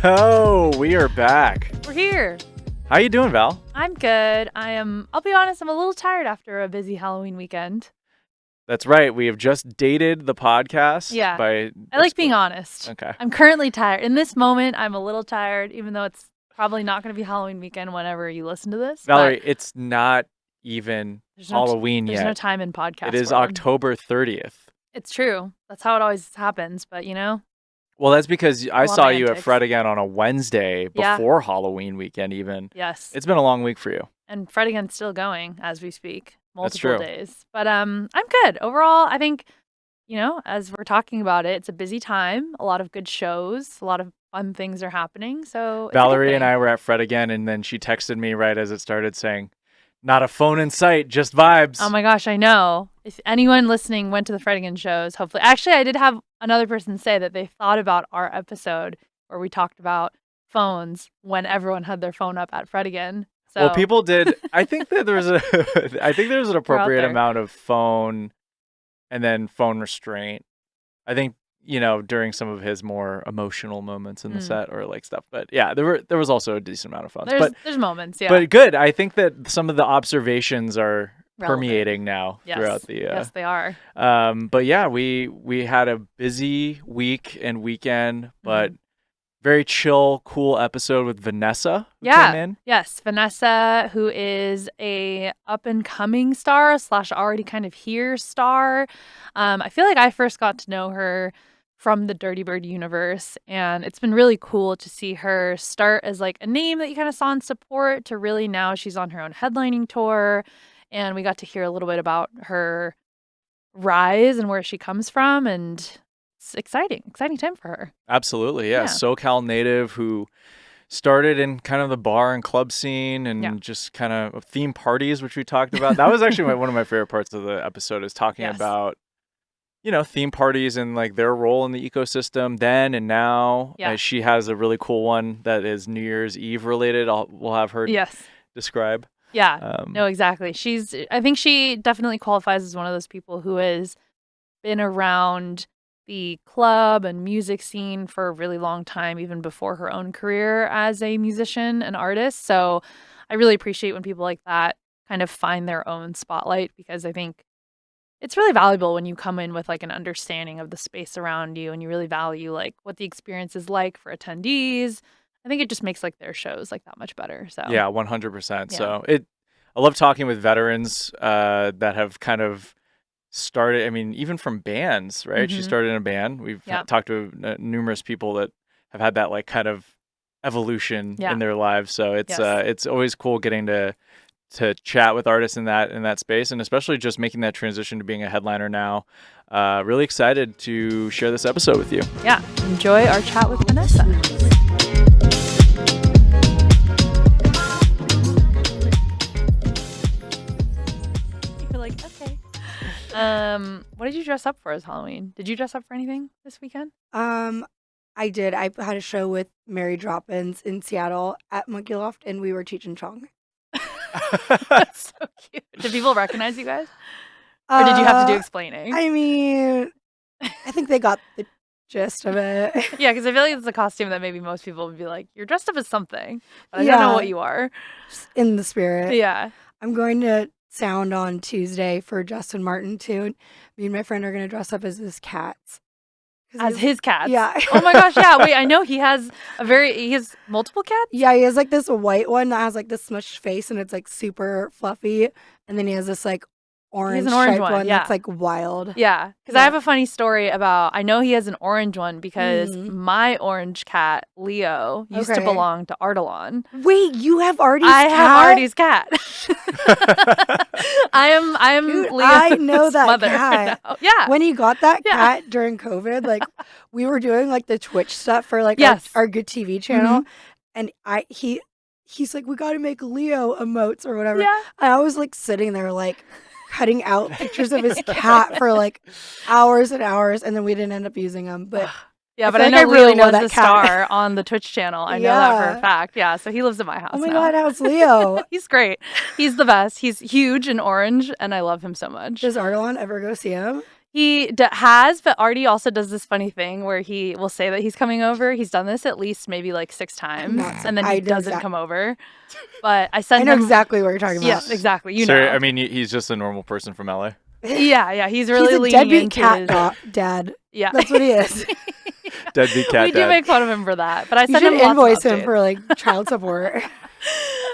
Oh, we are back. We're here. How you doing, Val? I'm good. I'll be honest, I'm a little tired after a busy Halloween weekend. That's right. We have just dated the podcast. Yeah. I like being honest. Okay. I'm currently tired. In this moment, I'm a little tired, even though it's probably not going to be Halloween weekend whenever you listen to this. Valerie, it's not even Halloween yet. There's no time in podcast It is world. October 30th. It's true. That's how it always happens, but Well, that's because I saw you at antics. Fred again on a Wednesday before Halloween weekend even. Yes. It's been a long week for you. And Fred again's still going as we speak. Multiple days. But I'm good. Overall, I think, as we're talking about it, it's a busy time, a lot of good shows, a lot of fun things are happening. So Valerie and I were at Fred again, and then she texted me right as it started saying, "Not a phone in sight, just vibes." Oh my gosh, I know. If anyone listening went to the Fred again shows, hopefully. Actually, I did have another person say that they thought about our episode where we talked about phones when everyone had their phone up at Fred again. So, well, people did. I think that there's an appropriate amount of phone and then phone restraint. I think, during some of his more emotional moments in the set or like stuff. But yeah, there was also a decent amount of phones. There's moments, yeah. But good. I think that some of the observations are permeating now throughout the yes, they are. But yeah, we had a busy week and weekend, but very chill, cool episode with Vanessa who came in. Yes, Vanessa, who is a up-and-coming star / already kind of here star. I feel like I first got to know her from the DIRTYBIRD universe, and it's been really cool to see her start as like a name that you kind of saw in support to really now she's on her own headlining tour, and we got to hear a little bit about her rise and where she comes from, and it's exciting time for her. Absolutely, yeah. SoCal native who started in kind of the bar and club scene and just kind of theme parties, which we talked about. That was actually one of my favorite parts of the episode is talking about, theme parties and like their role in the ecosystem then and now. She has a really cool one that is New Year's Eve related. We'll have her describe. Yeah, no, exactly. I think she definitely qualifies as one of those people who has been around the club and music scene for a really long time, even before her own career as a musician and artist. So I really appreciate when people like that kind of find their own spotlight, because I think it's really valuable when you come in with like an understanding of the space around you and you really value like what the experience is like for attendees. I think it just makes like their shows like that much better. So yeah, 100%. So I love talking with veterans that have kind of started, even from bands, right? She started in a band. We've talked to numerous people that have had that like kind of evolution in their lives. So it's always cool getting to chat with artists in that space, and especially just making that transition to being a headliner now. Really excited to share this episode with you. Yeah, enjoy our chat with Vanessa. You're like, okay. What did you dress up for as Halloween? Did you dress up for anything this weekend? I did. I had a show with Mary Drop-Ins in Seattle at Monkey Loft, and we were Cheech and Chong. That's so cute. Did people recognize you guys? Or did you have to do explaining? I think they got the gist of it. Yeah, because I feel like it's a costume that maybe most people would be like, you're dressed up as something, but I don't know what you are. In the spirit. Yeah. I'm going to Sound on Tuesday for Justin Martin too. And me and my friend are going to dress up as his cats. As his cats? Yeah. Oh my gosh, yeah. Wait, I know he has multiple cats? Yeah, he has like this white one that has like this smushed face and it's like super fluffy. And then he has this like orange striped one that's like wild. Yeah, because I have a funny story about, I know he has an orange one because my orange cat, Leo, used to belong to Artelon. Wait, you have Artie's cat? I have Artie's cat. I am Dude, Leo's I know that mother cat. now. Yeah. When he got that cat during COVID, like we were doing like the Twitch stuff for like our Good TV channel. And he's like, we got to make Leo emotes or whatever. Yeah. And I was like sitting there like cutting out pictures of his cat for like hours and hours, and then we didn't end up using them. But yeah, but I know Leo was the star on the Twitch channel. I know that for a fact. Yeah, so he lives at my house. Oh my God, how's Leo? He's great. He's the best. He's huge and orange, and I love him so much. Does Artelon ever go see him? He has, but Artie also does this funny thing where he will say that he's coming over. He's done this at least maybe like 6 times, and then he doesn't come over. But I send him. I know exactly what you're talking about. Yes, exactly. You So, know. I mean, he's just a normal person from LA. Yeah. He's really a leaning deadbeat into cat dad. Yeah, that's what he is. Deadbeat cat we dad. do make fun of him for that, but I You send should him lots invoice of him for like child support.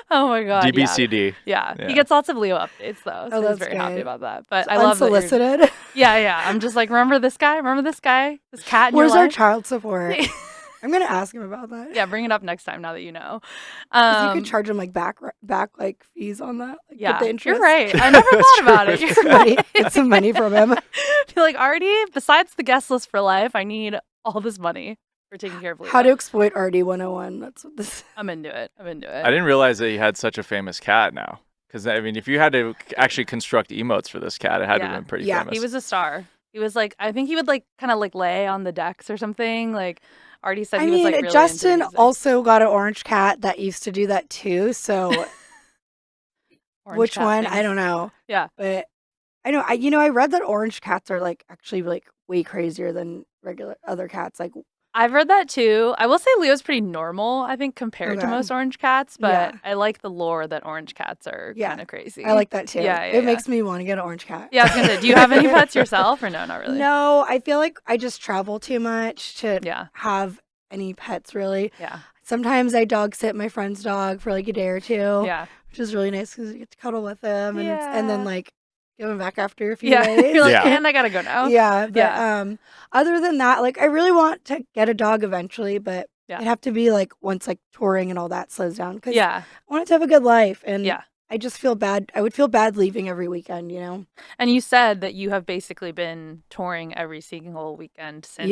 Oh my god. DBCD. Yeah. He gets lots of Leo updates though. So he's very happy about that. But I love unsolicited. Yeah. I'm just like, remember this guy? Remember this guy? This cat in Where's your life? our child support? I'm gonna ask him about that. Yeah, bring it up next time now that you know. You could charge him like back like fees on that. Like, yeah, the interest. You're right. I never thought about it. You're right. Get some money from him. Be like, Artie, besides the guest list for life, I need all this money for taking care of Leo. How to exploit Artie 101. That's what this. I'm into it. I didn't realize that he had such a famous cat now. Because I mean, if you had to actually construct emotes for this cat, it had to have been pretty famous. He was a star. He was like, I think he would like kind of like lay on the decks or something. Like Artie said, he was like really Justin into also got an orange cat that used to do that too. So which one? Things. I don't know. Yeah, but I know. I read that orange cats are like actually like way crazier than regular other cats. Like I've read that too. I will say Leo's pretty normal, I think, compared to most orange cats. But I like the lore that orange cats are kind of crazy. I like that too. Yeah, it makes me want to get an orange cat. Yeah, I was gonna say, do you have any pets yourself or no? Not really. No, I feel like I just travel too much to have any pets really. Yeah. Sometimes I dog sit my friend's dog for like a day or two. Yeah. Which is really nice because you get to cuddle with them and then like give them back after a few days. You're like, and I gotta go now. Yeah. But other than that, like I really want to get a dog eventually, but it'd have to be like once like touring and all that slows down. Cause I want it to have a good life. And I just feel bad. I would feel bad leaving every weekend, you know? And you said that you have basically been touring every single weekend since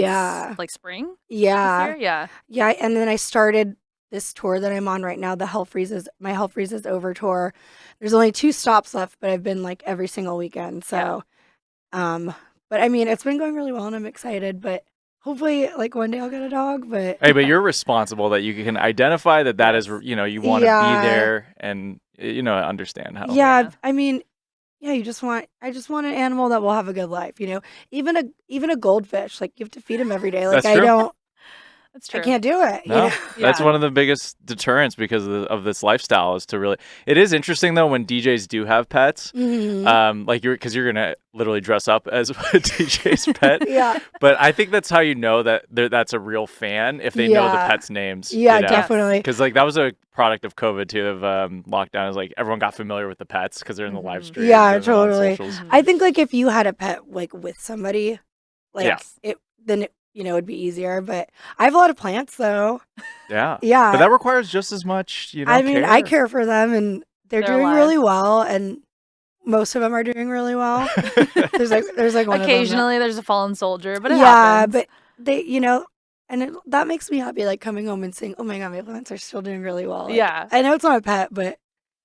like spring? Yeah. This year? Yeah. Yeah. And then I started this tour that I'm on right now, my Hell Freezes Over tour. There's only 2 stops left, but I've been like every single weekend. So, but I mean, it's been going really well and I'm excited, but hopefully like one day I'll get a dog, but. Hey, but you're responsible that you can identify that is, you want to be there and, understand how. Yeah. I mean, I just want an animal that will have a good life, even a goldfish, like you have to feed him every day. Like That's true. That's true. I can't do it. No, that's one of the biggest deterrents because of this lifestyle is to really. It is interesting though when DJs do have pets, like because you're gonna literally dress up as a DJ's pet. Yeah. But I think that's how you know that that's a real fan if they know the pets' names. Yeah, definitely. Because like that was a product of COVID too, of lockdown. Is like everyone got familiar with the pets because they're in the live stream. Yeah, totally. I think like if you had a pet like with somebody, like it'd be easier, but I have a lot of plants though. Yeah. Yeah. But that requires just as much, I mean, I care for them and they're doing really well and most of them are doing really well. there's like one occasionally there's a fallen soldier, but it happens. But they, and that makes me happy like coming home and saying, "Oh my god, my plants are still doing really well." Like, I know it's not a pet, but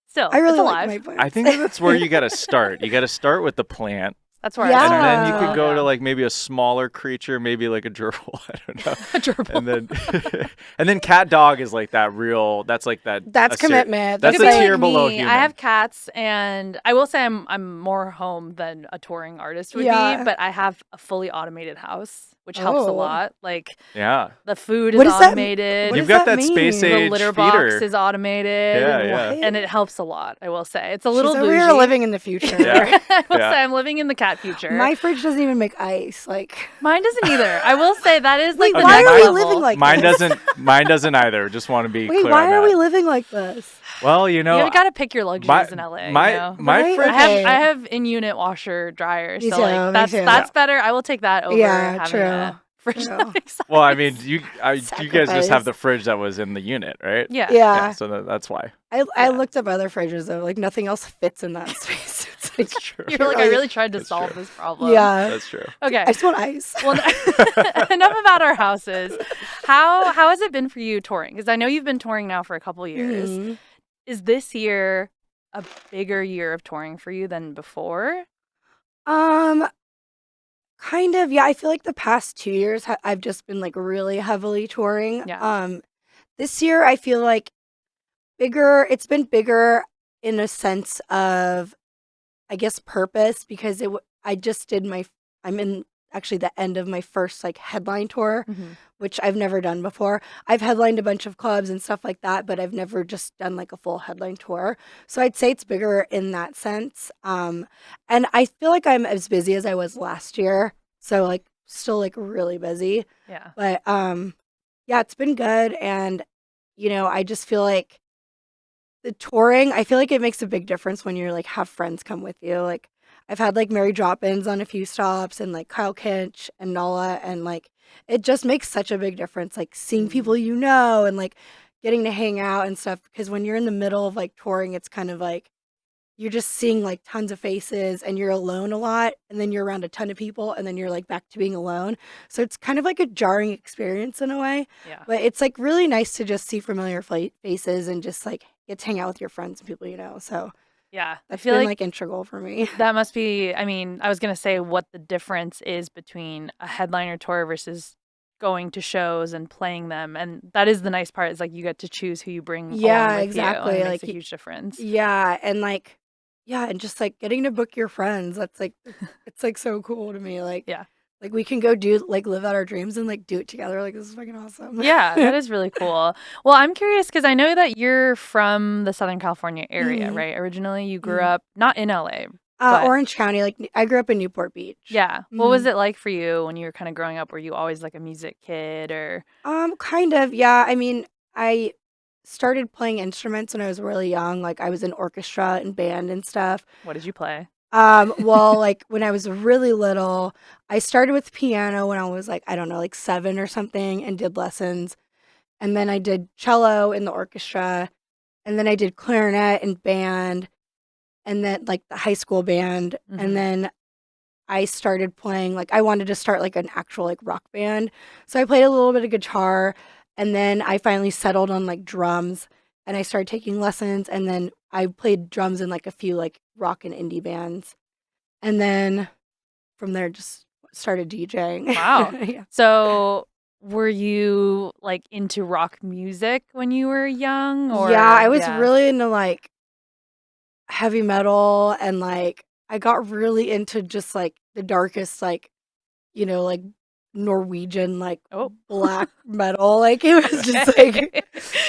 still I really it's like alive. my plants. I think that's where you got to start. You got to start with the plant. That's where and then you could go to like maybe a smaller creature, maybe like a gerbil. I don't know. A gerbil. And then cat dog is like that real. That's like that. That's commitment. That's a tier below human. I have cats, and I will say I'm more home than a touring artist would be. But I have a fully automated house, which helps a lot. Like the food is automated. You've got that space age The litter box is automated. And it helps a lot. I will say it's a little bougie. We're living in the future. I will say I'm living in the cat future. My fridge doesn't even make ice. Like mine doesn't either. I will say that is like the why next are we level. living like mine this? Mine doesn't either. Just want to be clear. Why on are that. we living like this? Well, you got to pick your luxuries in LA. My fridge. I have in-unit washer dryer, so like that's better. I will take that over having a fridge that makes ice. Well, I mean, you guys just have the fridge that was in the unit, right? Yeah. So that's why. I looked up other fridges though. Like nothing else fits in that space. It's true. You're like, I really tried to solve this problem. Yeah, that's true. Okay, I just want ice. Well, enough about our houses. How has it been for you touring? Because I know you've been touring now for a couple years. Mm-hmm. Is this year a bigger year of touring for you than before? Kind of. Yeah, I feel like the past 2 years I've just been like really heavily touring. Yeah. This year I feel like bigger. It's been bigger in a sense of, I guess, purpose because I just did my I'm in actually the end of my first like headline tour, which I've never done before. I've headlined a bunch of clubs and stuff like that, but I've never just done like a full headline tour. So I'd say it's bigger in that sense. And I feel like I'm as busy as I was last year. So like still like really busy. Yeah. But yeah, it's been good. And I just feel like the touring, I feel like it makes a big difference when you're like have friends come with you. Like I've had like Mary Drop-ins on a few stops and like Kyle Kinch and Nala, and like it just makes such a big difference, like seeing people and like getting to hang out and stuff, because when you're in the middle of like touring, it's kind of like you're just seeing like tons of faces and you're alone a lot, and then you're around a ton of people and then you're like back to being alone. So it's kind of like a jarring experience in a way. Yeah. But it's like really nice to just see familiar faces and just like get to hang out with your friends and people So yeah, that's I feel been like integral for me. that must be, I mean, I was going to say what the difference is between a headliner tour versus going to shows and playing them. And that is the nice part, is like you get to choose who you bring along Yeah, with exactly. you. And it Like makes a huge difference. yeah, and like yeah, and just like getting to book your friends. That's like it's like so cool to me. Like Yeah. like we can go do like live out our dreams and like do it together. Like this is fucking awesome. Yeah, that is really cool. Well, I'm curious because I know that you're from the Southern California area, right? Originally, you grew up not in LA, but Orange County. Like I grew up in Newport Beach. yeah. What was it like for you when you were kind of growing up? Were you always like a music kid or? Kind of, yeah. I mean, I started playing instruments when I was really young. Like I was in orchestra and band and stuff. What did you play? Well, like when I was really little, I started with piano when I was like, I don't know, like 7 or something, and did lessons. And then I did cello in the orchestra, and then I did clarinet and band, and then like the high school band. And then I started playing, like I wanted to start like an actual like rock band. So I played a little bit of guitar, and then I finally settled on like drums, and I started taking lessons, and then I played drums in like a few like rock and indie bands. And then from there just started DJing. Wow. Yeah. So were you like into rock music when you were young, or? Yeah, I was really into like heavy metal, and like I got really into just like the darkest like like Norwegian like black metal. Like it was just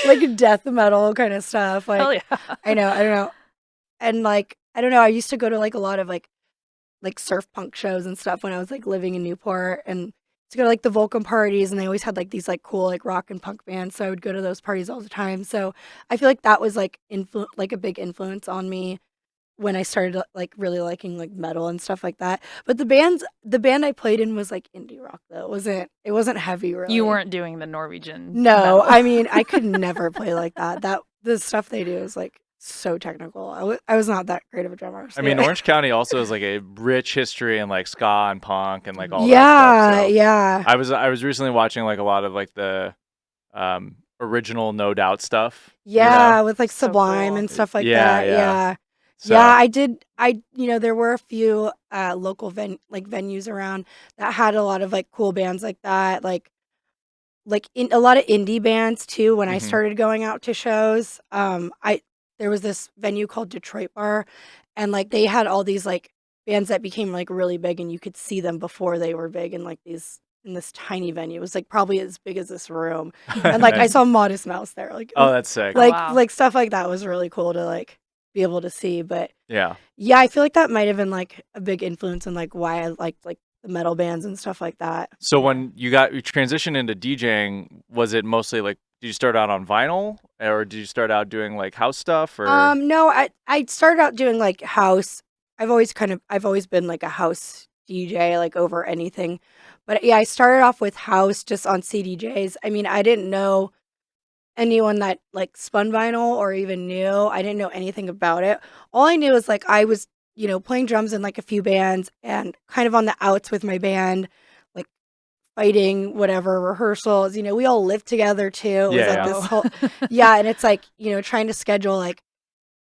like death metal kind of stuff. Like Hell yeah. I don't know. And like I don't know, I used to go to like a lot of like surf punk shows and stuff when I was like living in Newport, and to go to like the Volcom parties, and they always had like these like cool like rock and punk bands, so I would go to those parties all the time. So I feel like that was like like a big influence on me when I started like really liking like metal and stuff like that. But the band I played in was like indie rock though. It wasn't heavy really. You weren't doing the Norwegian No, metal. I mean I could never play like that. The stuff they do is like so technical. I was not that great of a drummer. So I mean, Orange County also has like a rich history in like ska and punk and like all yeah, that stuff. So yeah. I was recently watching like a lot of like the original No Doubt stuff. Yeah, with like So Sublime cool. and stuff like Yeah, that. yeah. Yeah. So, Yeah, I did. There were a few local venues around that had a lot of like cool bands like that. Like in a lot of indie bands too. When I started going out to shows, there was this venue called Detroit Bar, and like they had all these like bands that became like really big, and you could see them before they were big in like in this tiny venue. It was like probably as big as this room, and like I Nice. saw Modest Mouse there. Like Oh, that's sick. Oh, wow. like stuff like that was really cool to like be able to see. But Yeah. yeah, I feel like that might have been like a big influence in like why I liked like the metal bands and stuff like that. So when you transitioned into DJing, was it mostly like, did you start out on vinyl, or did you start out doing like house stuff, or? No, I started out doing like house. I've always been like a house DJ like over anything. But yeah, I started off with house just on CDJs. I mean, I didn't know anyone that like spun vinyl or even knew. I didn't know anything about it. All I knew is like I was, playing drums in like a few bands and kind of on the outs with my band, like fighting whatever rehearsals. We all lived together too. It was Yeah, like yeah. this whole yeah, and it's like, trying to schedule like,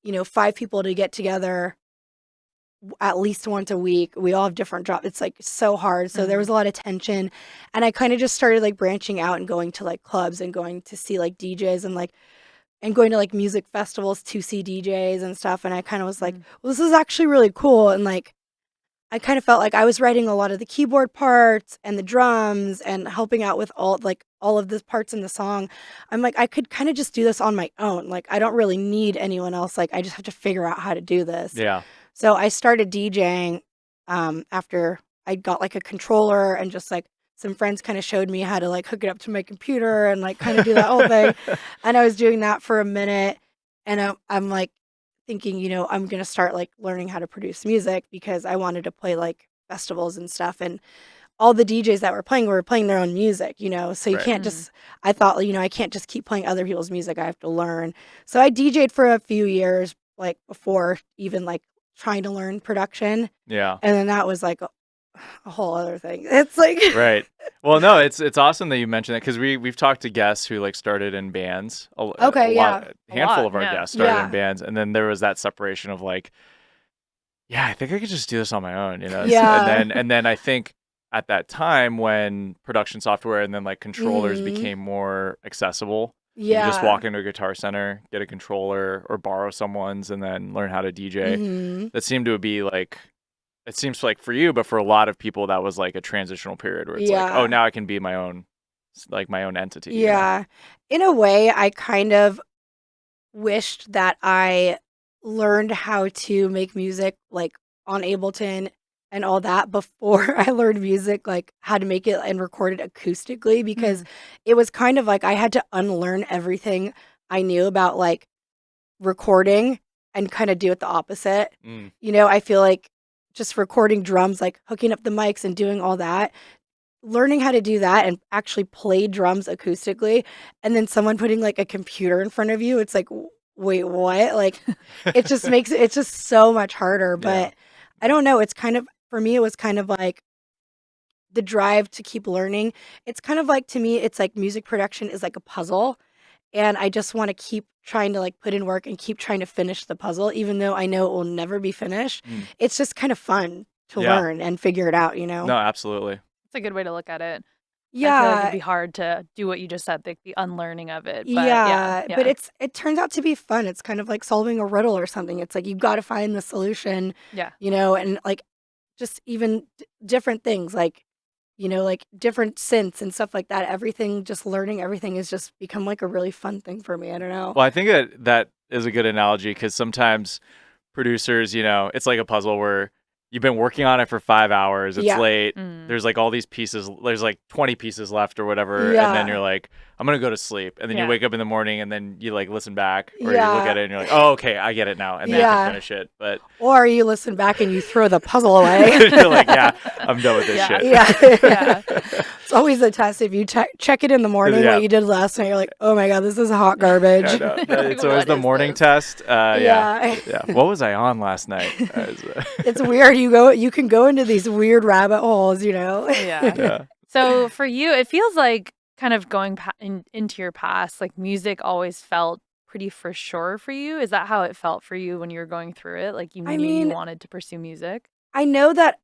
5 people to get together at least once a week. We all have different jobs. It's like so hard. So there was a lot of tension, and I kind of just started like branching out and going to like clubs and going to see like DJs and going to like music festivals to see DJs and stuff. And I kind of was like, well, this is actually really cool. And like, I kind of felt like I was writing a lot of the keyboard parts and the drums and helping out with all of the parts in the song. I'm like, I could kind of just do this on my own. Like, I don't really need anyone else. Like, I just have to figure out how to do this. Yeah. So I started DJing after I got like a controller, and just like some friends kind of showed me how to like hook it up to my computer and like kind of do that whole thing. And I was doing that for a minute, and I'm like thinking, I'm going to start like learning how to produce music, because I wanted to play like festivals and stuff. And all the DJs that were playing their own music, so you Right. can't just, I thought, I can't just keep playing other people's music. I have to learn. So I DJ'd for a few years, like before even like trying to learn production. Yeah. And then that was like a whole other thing. It's like Right. Well, no, it's awesome that you mentioned that, because we've talked to guests who like started in bands. Okay, A handful of our yeah. guests started Yeah. in bands, and then there was that separation of like, yeah, I think I could just do this on my own, Yeah. And then I think at that time when production software and then like controllers Mhm. became more accessible, you could just Yeah. walk into a Guitar Center, get a controller or borrow someone's, and then learn how to DJ. Mhm. That seemed to be like, it seems like for you, but for a lot of people, that was like a transitional period where it's like, oh, Yeah. now I can be my own entity. Yeah. In a way, I kind of wished that I learned how to make music like on Ableton and all that before I learned music, like how to make it and record it acoustically, because it was kind of like I had to unlearn everything I knew about like recording and kind of do it the opposite. Mm. I feel like just recording drums, like hooking up the mics and doing all that, learning how to do that and actually play drums acoustically, and then someone putting like a computer in front of you, it's like, wait, what? Like, it just makes it's just so much harder. But I don't know. It's kind of, for me, it was kind of like the drive to keep learning. It's kind of like, to me, it's like music production is like a puzzle. And I just want to keep trying to like put in work and keep trying to finish the puzzle, even though I know it will never be finished. It's just kind of fun to learn and figure it out, No, absolutely. It's a good way to look at it. I feel like Yeah. it'd be hard to do what you just said, the unlearning of it. But Yeah, yeah. but it turns out to be fun. It's kind of like solving a riddle or something. It's like you got to find the solution, Yeah. and like just even different things, like like different synths and stuff like that. Everything, just learning everything has just become like a really fun thing for me. I don't know. Well, I think that is a good analogy, because sometimes producers, it's like a puzzle where you've been working on it for 5 hours. It's Yeah. late. There's like all these pieces. There's like 20 pieces left or whatever. Yeah. And then you're like, I'm going to go to sleep. And then you Yeah. wake up in the morning, and then you like listen back, or you look Yeah. at it and you're like, oh, okay, I get it now. And then you Yeah. can finish it. But Or you listen back and you throw the puzzle away. you're like, yeah, I'm done with this Yeah. shit. Yeah. It's always a test. If you check it in the morning, Yeah. what you did last night, you're like, oh my God, this is hot garbage. I know. It's Like, always what the is morning this? test. Yeah. Yeah. What was I on last night? It's weird. You can go into these weird rabbit holes, Yeah. Yeah. So for you, it feels like kind of going into your past, like music always felt pretty for sure for you. Is that how it felt for you when you were going through it? Like you I knew you mean, wanted to pursue music? I know that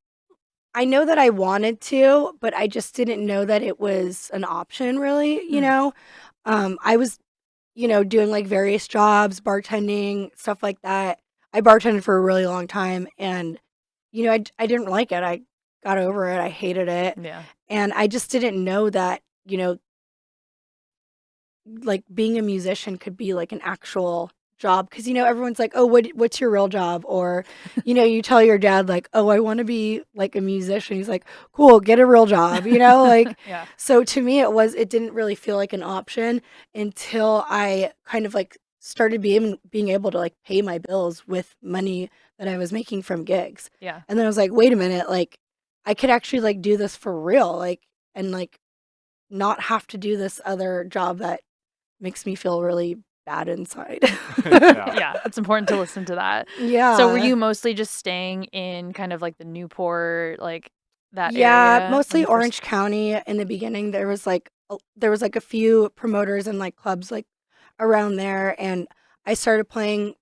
I wanted to, but I just didn't know that it was an option, really, I was, doing like various jobs, bartending, stuff like that. I bartended for a really long time, and I didn't like it. I got over it. I hated it. Yeah. And I just didn't know that, like being a musician could be like an actual job, because everyone's like, oh, what's your real job? Or you tell your dad like, oh, I want to be like a musician. He's like, cool, get a real job, like. Yeah. So to me it didn't really feel like an option until I kind of like started being able to like pay my bills with money that I was making from gigs. Yeah. And then I was like, wait a minute, like I could actually like do this for real, like, and like not have to do this other job that makes me feel really bad inside. Yeah. It's important to listen to that. Yeah. So were you mostly just staying in kind of like the Newport, like that Yeah, area? mostly when you first- Orange County in the beginning. There was like a few promoters and like clubs like around there, and I started playing,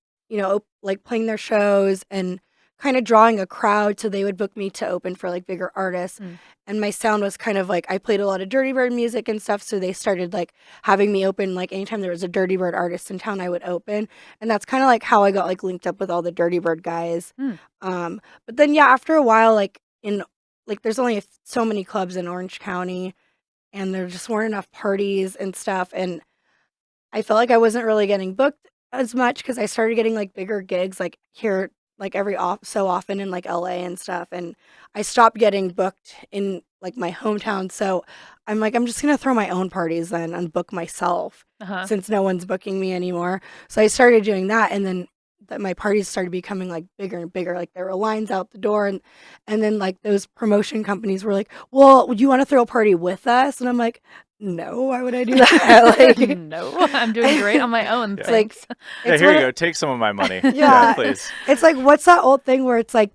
like playing their shows and kind of drawing a crowd, so they would book me to open for like bigger artists. And my sound was kind of like, I played a lot of DIRTYBIRD music and stuff, so they started like having me open, like anytime there was a DIRTYBIRD artist in town, I would open. And that's kind of like how I got like linked up with all the DIRTYBIRD guys. But then yeah, after a while, like there's only so many clubs in Orange County, and there just weren't enough parties and stuff, and I felt like I wasn't really getting booked as much because I started getting like bigger gigs like here, like so often in like LA and stuff, and I stopped getting booked in like my hometown. So I'm like, I'm just gonna throw my own parties then and book myself since no one's booking me anymore. So I started doing that, and then my parties started becoming like bigger and bigger. Like there were lines out the door, and then like those promotion companies were like, well, would you want to throw a party with us? And I'm like, no, why would I do that? Like, no, I'm doing great on my own. Yeah. Thanks. Yeah, here you go. Take some of my money. Yeah, please. It's like, what's that old thing where it's like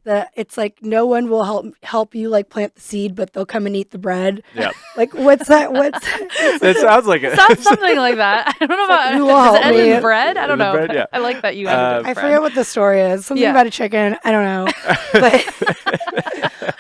no one will help you like plant the seed, but they'll come and eat the bread. Yeah. Like what's that? It sounds like it. Sounds something like that. I don't know about who will help is it me? in bread? I don't know. Bread, yeah. I like that you added I bread. forget what the story is. Something Yeah. about a chicken. I don't know.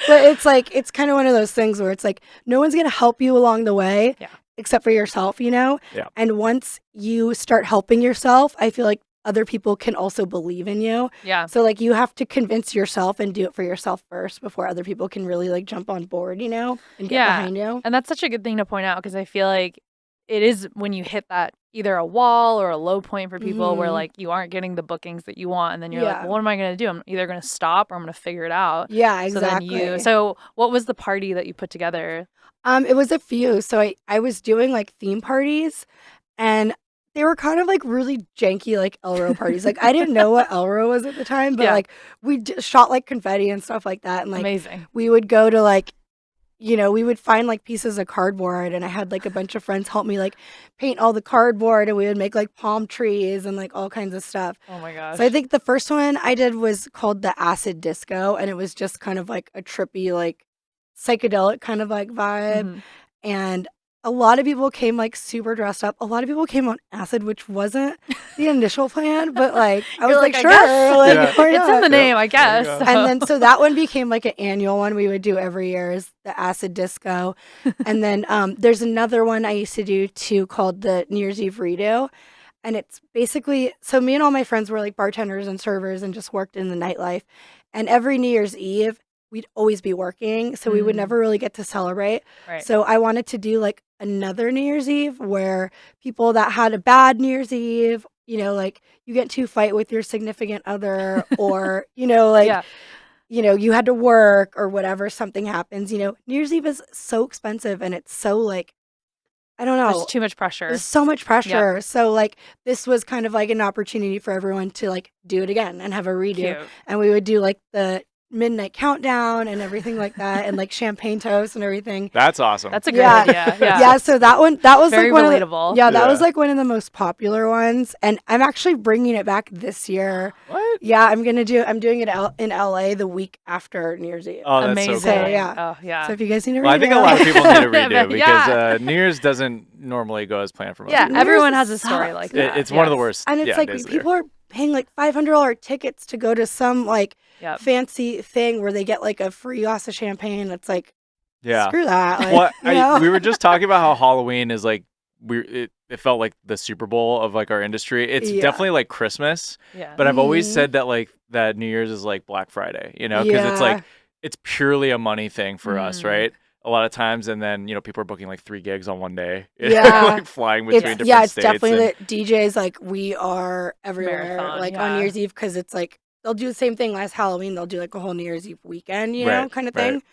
But it's like, it's kind of one of those things where it's like, no one's going to help you along the way except for yourself, you know? Yeah. And once you start helping yourself, I feel like other people can also believe in you. Yeah. So like you have to convince yourself and do it for yourself first before other people can really like jump on board, you know, and get behind you. And that's such a good thing to point out, because I feel like it is when you hit that either a wall or a low point for people where like you aren't getting the bookings that you want, and then you're like, well, what am I going to do? I'm either going to stop or I'm going to figure it out. Yeah, exactly. So what was the party that you put together? It was a few. So I was doing like theme parties, and they were kind of like really janky, like Elro parties. Like I didn't know what Elro was at the time, but like we shot like confetti and stuff like that. And like amazing. We would go to like, you know, we would find like pieces of cardboard, and I had like a bunch of friends help me like paint all the cardboard, and we would make like palm trees and like all kinds of stuff. Oh my gosh. So I think the first one I did was called the Acid Disco, and it was just kind of like a trippy, like psychedelic kind of like vibe. And a lot of people came like super dressed up. A lot of people came on acid, which wasn't the initial plan, but like I was like, sure, like, it's in the name, I guess. So. And then so that one became like an annual one we would do every year, is the Acid Disco. And then there's another one I used to do too called the New Year's Eve Redo. And it's basically, so me and all my friends were like bartenders and servers and just worked in the nightlife. And every New Year's Eve, we'd always be working, so we would never really get to celebrate. Right. So I wanted to do like another New Year's Eve where people that had a bad New Year's Eve, you know, like you get to fight with your significant other, or, you know, like, you know, you had to work or whatever, something happens, you know, New Year's Eve is so expensive, and it's so like, I don't know. There's too much pressure. There's so much pressure. Yep. So like this was kind of like an opportunity for everyone to like do it again and have a redo. Cute. And we would do like the midnight countdown and everything like that, and like champagne toast and everything. That's awesome. That's a great idea. Yeah. So that was very like relatable. That was like one of the most popular ones, and I'm actually bringing it back this year. What? Yeah, I'm doing it in LA the week after New Year's Eve. Oh, that's amazing. so cool. So, yeah. Oh, yeah. So if you guys need a redo, I think a lot of people need a redo because New Year's doesn't normally go as planned for most people. Everyone has a story like that. It's one of the worst. And it's like people are paying like $500 tickets to go to some like fancy thing where they get like a free glass of champagne. It's like, screw that. Like, we were just talking about how Halloween is like it felt like the Super Bowl of like our industry. It's definitely like Christmas. Yeah. But I've always said that like that New Year's is like Black Friday, you know, because it's like it's purely a money thing for us, right? A lot of times, and then, you know, people are booking like 3 gigs on one day. Like flying between different states. Yeah, it's definitely the DJs, like we are everywhere, marathon, like on New Year's Eve, because it's like they'll do the same thing last Halloween. They'll do like a whole New Year's Eve weekend, you know, kind of thing.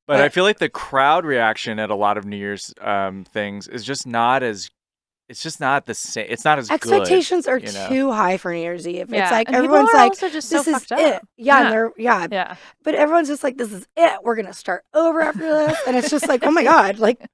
But I feel like the crowd reaction at a lot of New Year's things is just not as. It's just not the same. It's not as expectations good, are too high for New Year's Eve. Yeah. It's like and everyone's like, just this so is it. Yeah. But everyone's just like, this is it. We're gonna start over after this, and it's just like, oh my god, like,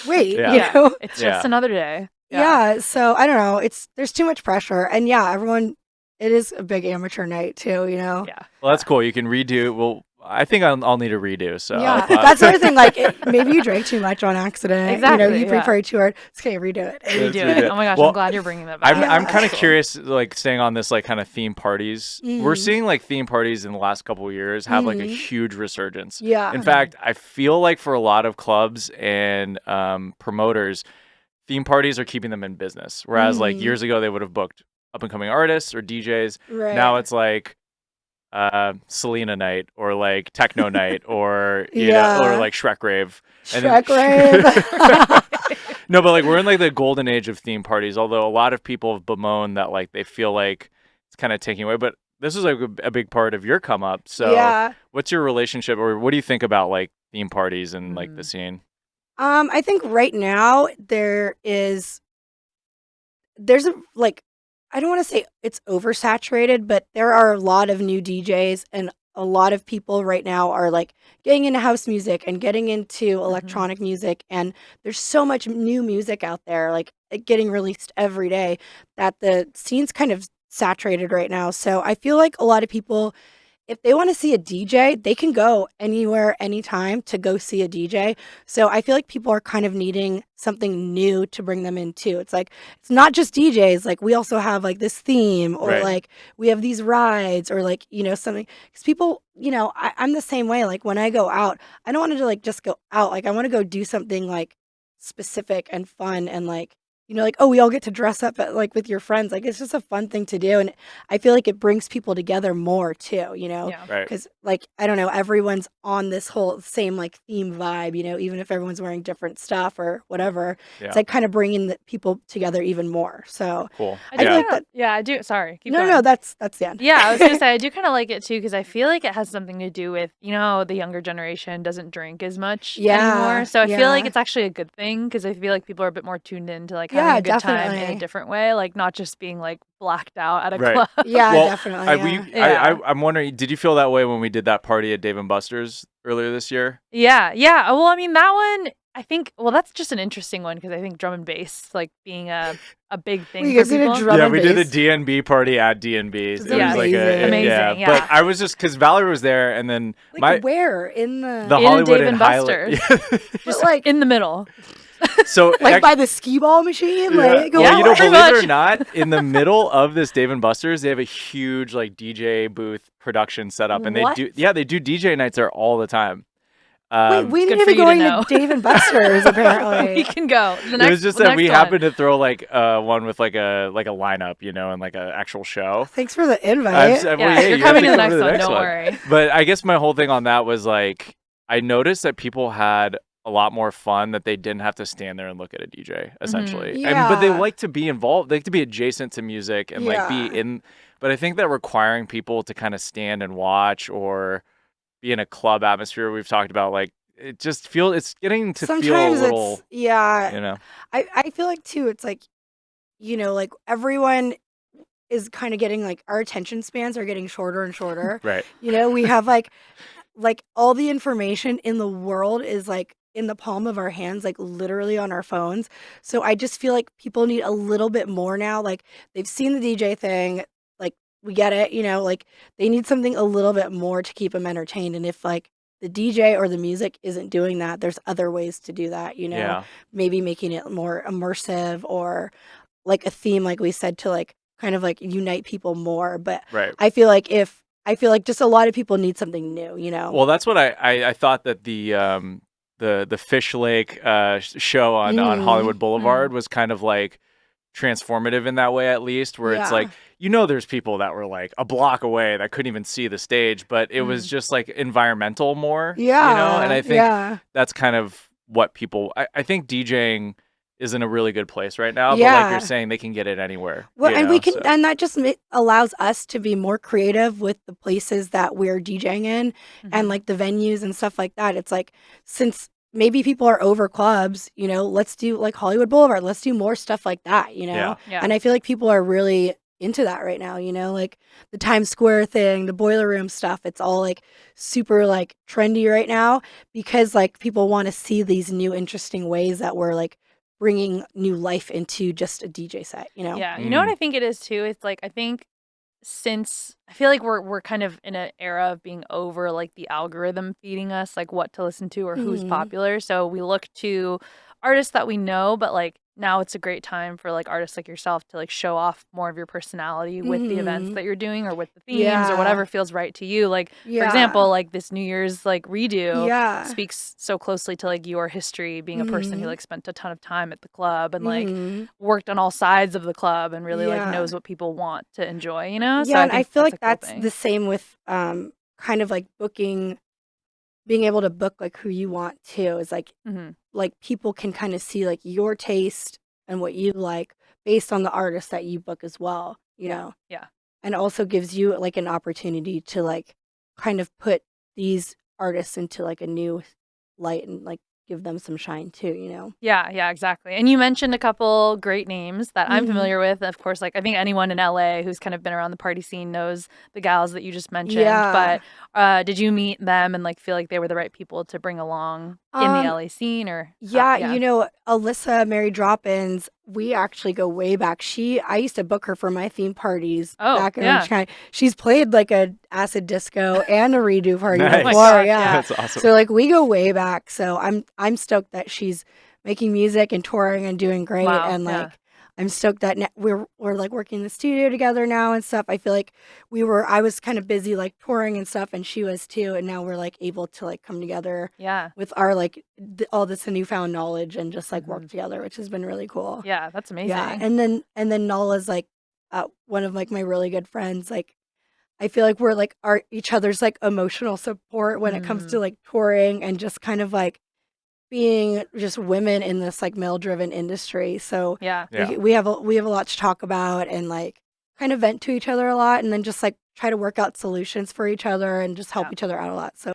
wait, you know, it's just another day. Yeah. So I don't know. There's too much pressure, and everyone. It is a big amateur night too, you know. Yeah. Well, that's cool. You can redo. I think I'll need a redo. So yeah, that's the other thing. Like maybe you drank too much on accident. Exactly, You pre-partied too hard. It's okay, redo it. Redo it. Oh my gosh, Well, I'm glad you're bringing that back. I'm kind of curious, like staying on this like kind of theme parties. We're seeing like theme parties in the last couple of years have like a huge resurgence. Yeah. In fact, I feel like for a lot of clubs and promoters, theme parties are keeping them in business. Whereas like years ago they would have booked up and coming artists or DJs. Right. Now it's like Selena night or like techno night or you know, or like Shrek rave. Shrek rave. No, but like we're in like the golden age of theme parties. Although a lot of people have bemoaned that like they feel like it's kind of taking away. But this is like a big part of your come up. So what's your relationship, or what do you think about like theme parties and like the scene? I think right now there's a like, I don't want to say it's oversaturated, but there are a lot of new DJs and a lot of people right now are like getting into house music and getting into electronic music, and there's so much new music out there like getting released every day that the scene's kind of saturated right now. So I feel like a lot of people, if they want to see a DJ, they can go anywhere, anytime to go see a DJ. So I feel like people are kind of needing something new to bring them in too. It's like, it's not just DJs. Like we also have like this theme, or like we have these rides, or like, you know, something. Because people, you know, I'm the same way. Like when I go out, I don't want to like just go out. Like I want to go do something like specific and fun, and like, you know, like, oh, we all get to dress up at, like with your friends. Like it's just a fun thing to do. And I feel like it brings people together more too, you know, because like, I don't know, everyone's on this whole same like theme vibe, you know, even if everyone's wearing different stuff or whatever, it's like kind of bringing the people together even more. So cool. I feel like that. Yeah, I do. Sorry. Keep going. No, that's the end. Yeah, I was going to say, I do kind of like it too, because I feel like it has something to do with, you know, the younger generation doesn't drink as much anymore. So I feel like it's actually a good thing, because I feel like people are a bit more tuned in to like having a good time in a different way, like not just being like blacked out at a club. Yeah, definitely. I'm wondering, did you feel that way when we did that party at Dave & Buster's earlier this year? Yeah. Well, I mean, that one, I think, well, that's just an interesting one, because I think drum and bass, like being a big thing for people. We did a DNB party at DNB. It was like amazing. But I was just, because Valerie was there, and then like where in the Hollywood Dave and Buster's, just like in the middle. So like by the skee ball machine, like you know, believe it or not, in the middle of this Dave and Buster's, they have a huge like DJ booth production set up, and they do DJ nights there all the time. Wait, we need to be going to Dave and Buster's apparently. We can go. It was just that we happened to throw like one with like a lineup, you know, and like an actual show. Thanks for the invite. You're coming to the next one. Don't worry. But I guess my whole thing on that was like, I noticed that people had a lot more fun, that they didn't have to stand there and look at a DJ essentially. But they like to be involved, they like to be adjacent to music and like be in, but I think that requiring people to kind of stand and watch or be in a club atmosphere, we've talked about, like it just it's getting to sometimes feel a little, you know, I feel like too, it's like, you know, like everyone is kind of getting like, our attention spans are getting shorter and shorter. Right. You know, we have like all the information in the world is like in the palm of our hands, like literally on our phones. So I just feel like people need a little bit more now. Like they've seen the DJ thing, like we get it, you know, like they need something a little bit more to keep them entertained. And if like the DJ or the music isn't doing that, there's other ways to do that, you know, maybe making it more immersive, or like a theme, like we said, to like kind of like unite people more. But I feel like just a lot of people need something new, you know? Well, that's what I thought that the Fish Lake show on Hollywood Boulevard was kind of like transformative in that way, at least, where it's like, you know, there's people that were like a block away that couldn't even see the stage, but it was just like environmental more, you know? And I think that's kind of what people, I think DJing is in a really good place right now, but like you're saying, they can get it anywhere. Well, and we can, and that just allows us to be more creative with the places that we're DJing in, and like the venues and stuff like that. It's like, since maybe people are over clubs, you know, let's do like Hollywood Boulevard, let's do more stuff like that, you know? And I feel like people are really into that right now, you know, like the Times Square thing, the Boiler Room stuff, it's all like super like trendy right now, because like people want to see these new interesting ways that we're like bringing new life into just a DJ set, you know? Yeah, you know what I think it is too? It's like, I think since I feel like we're kind of in an era of being over like the algorithm feeding us like what to listen to or who's popular. So we look to artists that we know, but like now it's a great time for like artists like yourself to like show off more of your personality with the events that you're doing or with the themes or whatever feels right to you. Like for example, like this New Year's like redo speaks so closely to like your history being a person who like spent a ton of time at the club and like worked on all sides of the club and really like knows what people want to enjoy, you know? Yeah, So and I feel like that's that's the same with kind of like booking, being able to book like who you want to is like people can kind of see like your taste and what you like based on the artist that you book as well, you know? Yeah. And also gives you like an opportunity to like kind of put these artists into like a new light and like give them some shine too, you know? Yeah, exactly. And you mentioned a couple great names that I'm familiar with. Of course, like I think anyone in LA who's kind of been around the party scene knows the gals that you just mentioned. Yeah. But did you meet them and like feel like they were the right people to bring along in the LA scene or Yeah, you know, Alyssa Mary Drop-ins, we actually go way back. I used to book her for my theme parties back in Orange County. She's played like a acid disco and a redo party before. Gosh, That's awesome. So like we go way back. So I'm stoked that she's making music and touring and doing great. And like I'm stoked that we're like working in the studio together now and stuff. I feel like I was kind of busy like touring and stuff, and she was too. And now we're like able to like come together with our like all this newfound knowledge and just like work together, which has been really cool. Yeah, that's amazing. Yeah, and then Nala's like one of like my really good friends. Like I feel like we're like each other's like emotional support when it comes to like touring and just kind of like being just women in this like male driven industry. So we have a lot to talk about and like kind of vent to each other a lot, and then just like try to work out solutions for each other and just help each other out a lot. So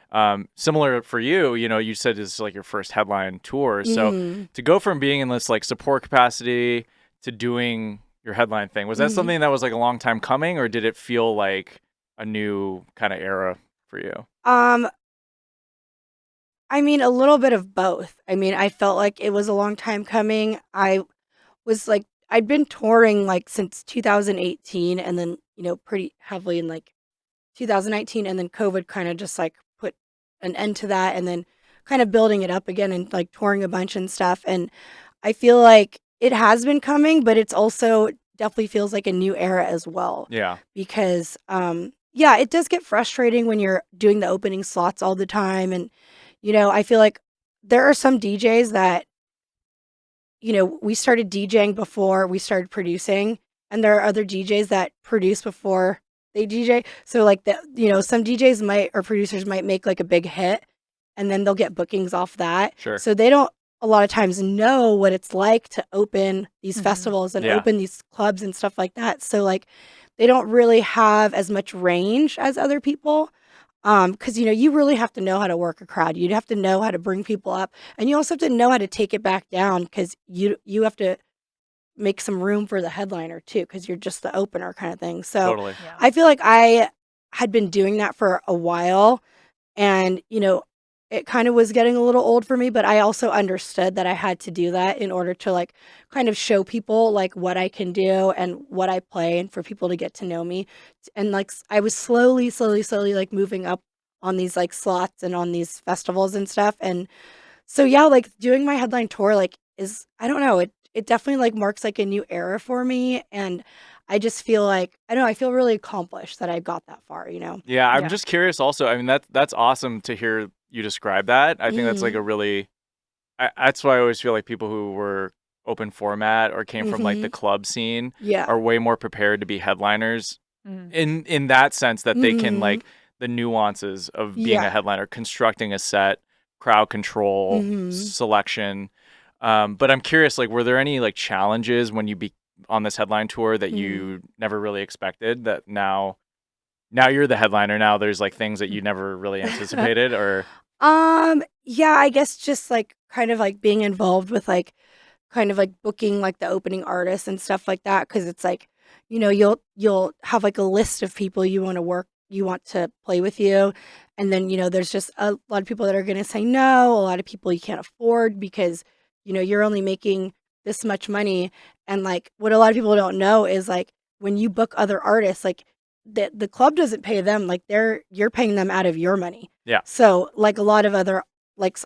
similar for you, you know, you said this is like your first headline tour. So to go from being in this like support capacity to doing your headline thing, was that something that was like a long time coming, or did it feel like a new kind of era for you? I mean, a little bit of both. I mean, I felt like it was a long time coming. I'd been touring like since 2018, and then, you know, pretty heavily in like 2019, and then COVID kind of just like put an end to that, and then kind of building it up again and like touring a bunch and stuff. And I feel like it has been coming, but it's also definitely feels like a new era as well. Yeah. Because yeah, it does get frustrating when you're doing the opening slots all the time. And you know, I feel like there are some DJs that, you know, we started DJing before we started producing, and there are other DJs that produce before they DJ. So like you know, some DJs might or producers might make like a big hit, and then they'll get bookings off that. Sure. So they don't a lot of times know what it's like to open these festivals and open these clubs and stuff like that. So like they don't really have as much range as other people. Because, you know, you really have to know how to work a crowd. You'd have to know how to bring people up, and you also have to know how to take it back down, because you have to make some room for the headliner too, because you're just the opener kind of thing. So Totally. I feel like I had been doing that for a while, and, you know, it kind of was getting a little old for me, but I also understood that I had to do that in order to like kind of show people like what I can do and what I play, and for people to get to know me. And like I was slowly like moving up on these like slots and on these festivals and stuff. And so yeah, like doing my headline tour like I don't know, it definitely like marks like a new era for me. And I just feel like, I don't know, I feel really accomplished that I got that far, you know? Yeah, I'm just curious also. I mean, that's awesome to hear you describe that. I think that's like a really, that's why I always feel like people who were open format or came from like the club scene are way more prepared to be headliners in that sense, that they can like the nuances of being a headliner, constructing a set, crowd control, selection. But I'm curious, like, were there any like challenges when you on this headline tour that you never really expected, that now you're the headliner, now there's like things that you never really anticipated? Or yeah, I guess just like kind of like being involved with like kind of like booking like the opening artists and stuff like that, because it's like, you know, you'll have like a list of people you want to play with you, and then, you know, there's just a lot of people that are going to say no, a lot of people you can't afford because, you know, you're only making this much money. And like what a lot of people don't know is like when you book other artists, like the club doesn't pay them. Like you're paying them out of your money. Yeah. So like a lot of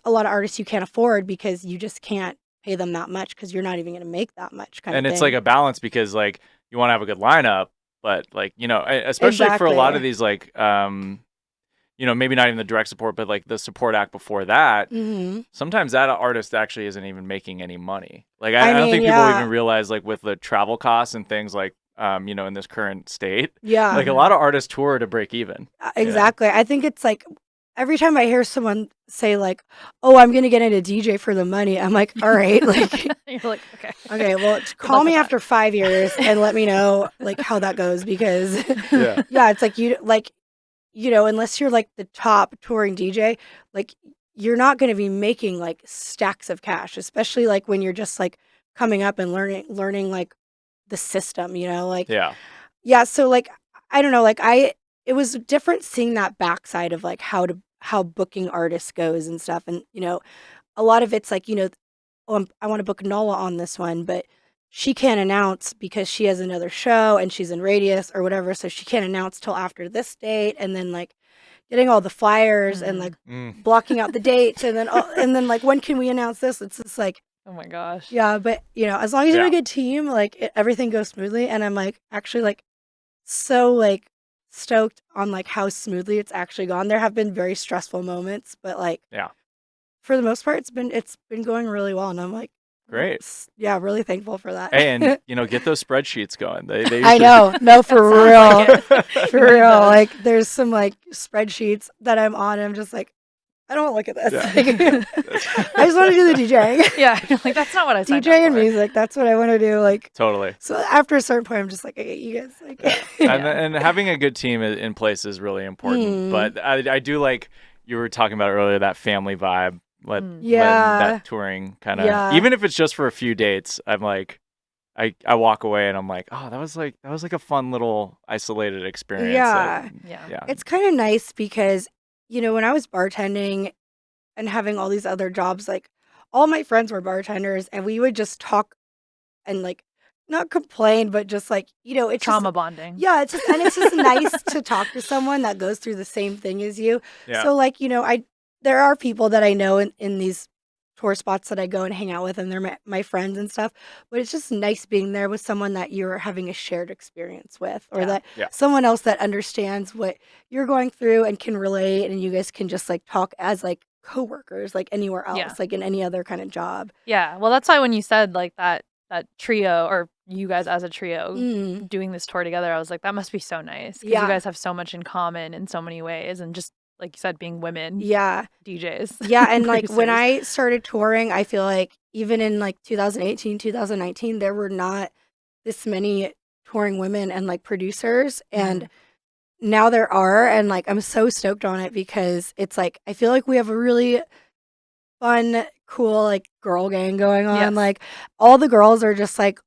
artists you can't afford because you just can't pay them that much because you're not even going to make that much kind of thing. And it's like a balance because like you want to have a good lineup, but like, you know, especially for a lot of these like, you know, maybe not even the direct support, but like the support act before that, sometimes that artist actually isn't even making any money. Like, I don't think people even realize, like, with the travel costs and things like, you know, in this current state, like a lot of artists tour to break even. Exactly. I think it's like every time I hear someone say like, "Oh, I'm gonna get into DJ for the money," I'm like, "All right, like, you're like, okay, well, call me after 5 years and let me know like how that goes because it's like you know, unless you're like the top touring DJ, like you're not going to be making like stacks of cash, especially like when you're just like coming up and learning like the system, you know, like so like I don't know, like it was different seeing that backside of like how booking artists goes and stuff. And, you know, a lot of it's like, you know, I want to book Nala on this one, but she can't announce because she has another show and she's in Radius or whatever. So she can't announce till after this date. And then like getting all the flyers and like blocking out the dates. And then like, when can we announce this? It's just like, oh my gosh. Yeah. But, you know, as long as you have a good team, like everything goes smoothly. And I'm like, actually like so like stoked on like how smoothly it's actually gone. There have been very stressful moments, but like, for the most part, it's been going really well. And I'm like, great. Yeah, really thankful for that. And, you know, get those spreadsheets going. They I know. No, for real. For real. Like, there's some, like, spreadsheets that I'm on, and I'm just like, I don't want to look at this. Like, I just want to do the DJing. Yeah. Like, that's not what I signed DJing up and for. music. That's what I want to do. Like, totally. So after a certain point, I'm just like, okay, you guys. Like, and having a good team in place is really important. But I do like you were talking about earlier, that family vibe. When that touring kind of, even if it's just for a few dates, I'm like, I walk away and I'm like, oh, that was like a fun little isolated experience. Yeah. It's kind of nice because, you know, when I was bartending and having all these other jobs, like all my friends were bartenders and we would just talk and like not complain, but just like, you know, it's trauma bonding. Yeah, it's just nice to talk to someone that goes through the same thing as you. Yeah. So like, you know, there are people that I know in these tour spots that I go and hang out with, and they're my friends and stuff. But it's just nice being there with someone that you're having a shared experience with, or that someone else that understands what you're going through and can relate, and you guys can just like talk as like coworkers, like anywhere else, like in any other kind of job. Yeah, well, that's why when you said like that trio, or you guys as a trio doing this tour together, I was like, that must be so nice because you guys have so much in common in so many ways, and just like you said, being women DJs. Yeah, and like when I started touring, I feel like even in like 2018, 2019, there were not this many touring women and like producers, and now there are, and like I'm so stoked on it because it's like I feel like we have a really fun, cool like girl gang going on. Like all the girls are just like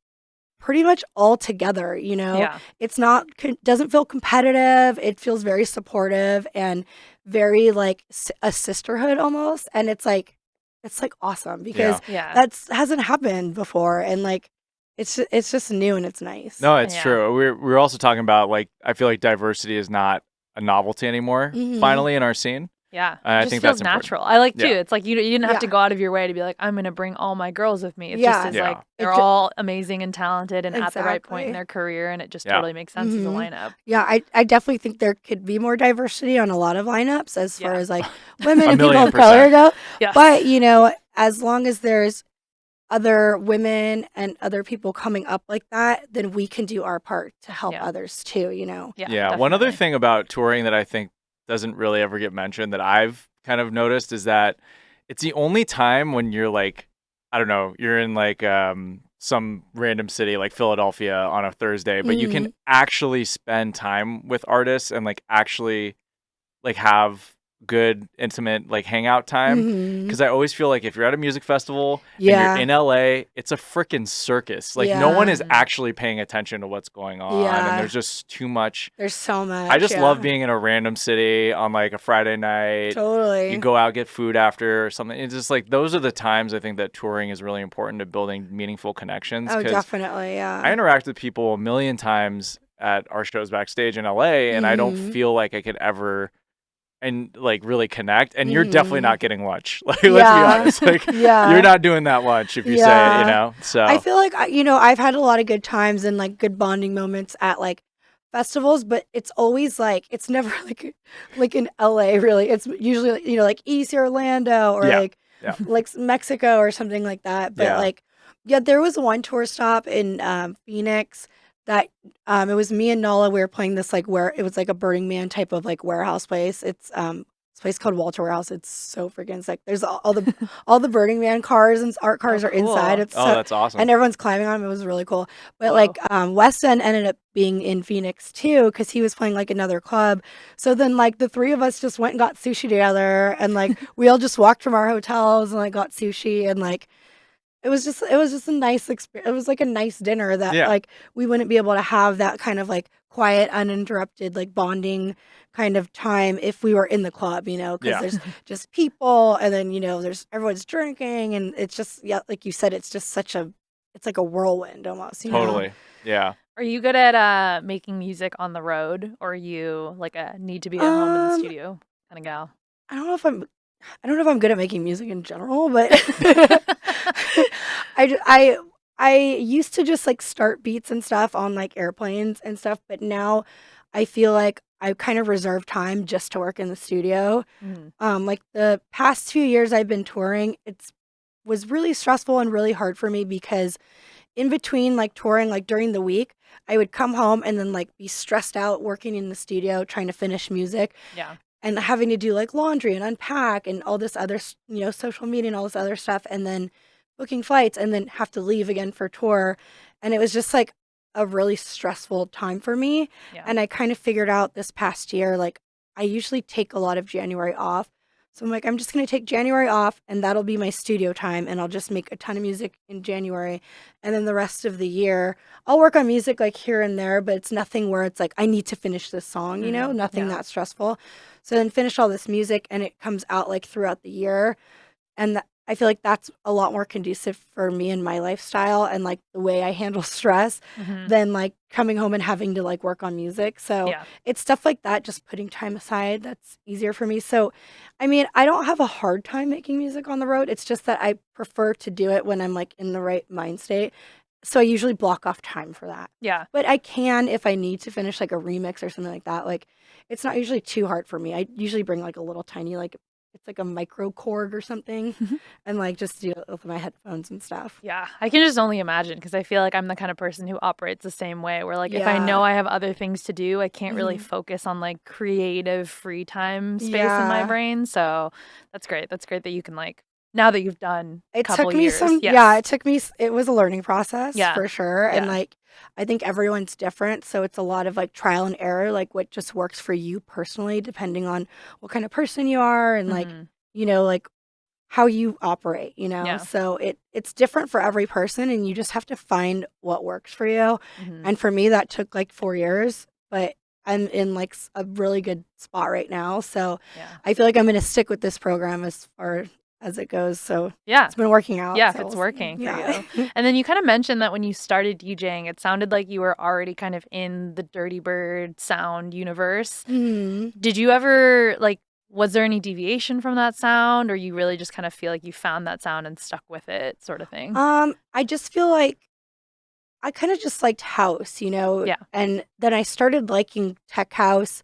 pretty much all together, you know. It's not doesn't feel competitive. It feels very supportive and very like a sisterhood almost, and it's like awesome because that's hasn't happened before, and like it's just new and it's nice. No, it's true. We're also talking about like I feel like diversity is not a novelty anymore. Finally in our scene. Yeah, I think feels that's natural. important. I like too. It's like you didn't have to go out of your way to be like, I'm gonna bring all my girls with me. It just is like they're all amazing and talented and at the right point in their career, and it just totally makes sense as a lineup. Yeah, I definitely think there could be more diversity on a lot of lineups as far as like women and people of color go. But you know, as long as there's other women and other people coming up like that, then we can do our part to help others too. You know. Yeah. One other thing about touring that I think doesn't really ever get mentioned that I've kind of noticed is that it's the only time when you're like, I don't know, you're in like some random city like Philadelphia on a Thursday, but you can actually spend time with artists and like actually like have good intimate like hangout time, because I always feel like if you're at a music festival and you're in LA, it's a freaking circus. Like no one is actually paying attention to what's going on, and there's just too much. There's so much. I just love being in a random city on like a Friday night. Totally. You go out, get food after or something. It's just like those are the times I think that touring is really important to building meaningful connections. Oh, definitely. Yeah. I interact with people a million times at our shows backstage in LA, and I don't Mhm. feel like I could ever and like really connect. And you're definitely Mhm. not getting lunch. Like, let's be Yeah. honest. Like, you're Yeah. not doing that lunch if you say it, you Yeah. know? I So, feel like I've had a lot of good times and like good bonding moments at like festivals, but it's always like it's never like in LA really. It's usually like, like East Orlando or yeah. like Yeah. Mexico or something like that. But Yeah. like yeah, there was one tour stop in Phoenix that it was me and Nala. We were playing this like where it was like a Burning Man type of like warehouse place. It's this place called Walter Warehouse. It's so freaking sick. There's all the Burning Man cars and art cars Oh, are inside. cool. It's Oh, so that's awesome. and everyone's climbing on them. It was really cool. But Whoa. like Weston ended up being in Phoenix too because he was playing like another club. So then like the three of us just went and got sushi together, and like we all just walked from our hotels and like got sushi, and like it was just a nice experience. It was like a nice dinner that Yeah. like we wouldn't be able to have that kind of like quiet, uninterrupted like bonding kind of time if we were in the club, because Yeah. there's just people, and then there's everyone's drinking, and it's just like you said, it's just it's like a whirlwind almost. Totally. Yeah. Are you good at making music on the road, or are you like a need to be at home in the Um, studio kind of gal? I don't know if I'm good at making music in general, but I used to just like start beats and stuff on like airplanes and stuff, but now I feel like I kind of reserve time just to work in the studio. Mhm. Like the past 2 years I've been touring, it's was really stressful and really hard for me because in between like touring, like during the week, I would come home and then like be stressed out working in the studio trying to finish music Yeah. and having to do like laundry and unpack and all this other, social media and all this other stuff, and then booking flights and then have to leave again for tour. And it was just like a really stressful time for me. Yeah. And I kind of figured out this past year, like I usually take a lot of January off. So I'm like, I'm just going to take January off and that'll be my studio time. And I'll just make a ton of music in January. And then the rest of the year, I'll work on music like here and there, but it's nothing where it's like, I need to finish this song, nothing Yeah. that stressful. So then finish all this music and it comes out like throughout the year. And I feel like that's a lot more conducive for me and my lifestyle and like the way I handle stress Mhm. than like coming home and having to like work on music. So Yeah. it's stuff like that, just putting time aside, that's easier for me. So, I mean, I don't have a hard time making music on the road. It's just that I prefer to do it when I'm like in the right mind state. So I usually block off time for that. Yeah. But I can if I need to finish like a remix or something like that. Like it's not usually too hard for me. I usually bring like a little tiny like it's like a micro Korg or something and like just do it with my headphones and stuff. Yeah, I can just only imagine because I feel like I'm the kind of person who operates the same way where like if I know Yeah. I have other things to do, I can't really Mhm. focus on like creative free time space in my Yeah. brain. So that's great. That's great that you can like now that you've done a It couple took me years. some Yes. yeah, it took me it was a learning process Yeah. for sure, and, Yeah. like, I think everyone's different, so it's a lot of, like, trial and error, like, what just works for you personally depending on what kind of person you are and, like, Mhm. like, how you operate, Yeah. So it's different for every person, and you just have to find what works for you, Mhm. and for me, that took, like, 4 years, but I'm in, like, a really good spot right now, so Yeah. I feel like I'm gonna stick with this program as far as it goes, so Yeah. it's been working out, Yeah, if so it's we'll see. working for Yeah. you. And then you kind of mentioned that when you started DJing, it sounded like you were already kind of in the DIRTYBIRD sound universe. Mhm. Did you ever like was there any deviation from that sound, or you really just kind of feel like you found that sound and stuck with it sort of thing? I just feel like I kinda just liked house, Yeah. and then I started liking tech house,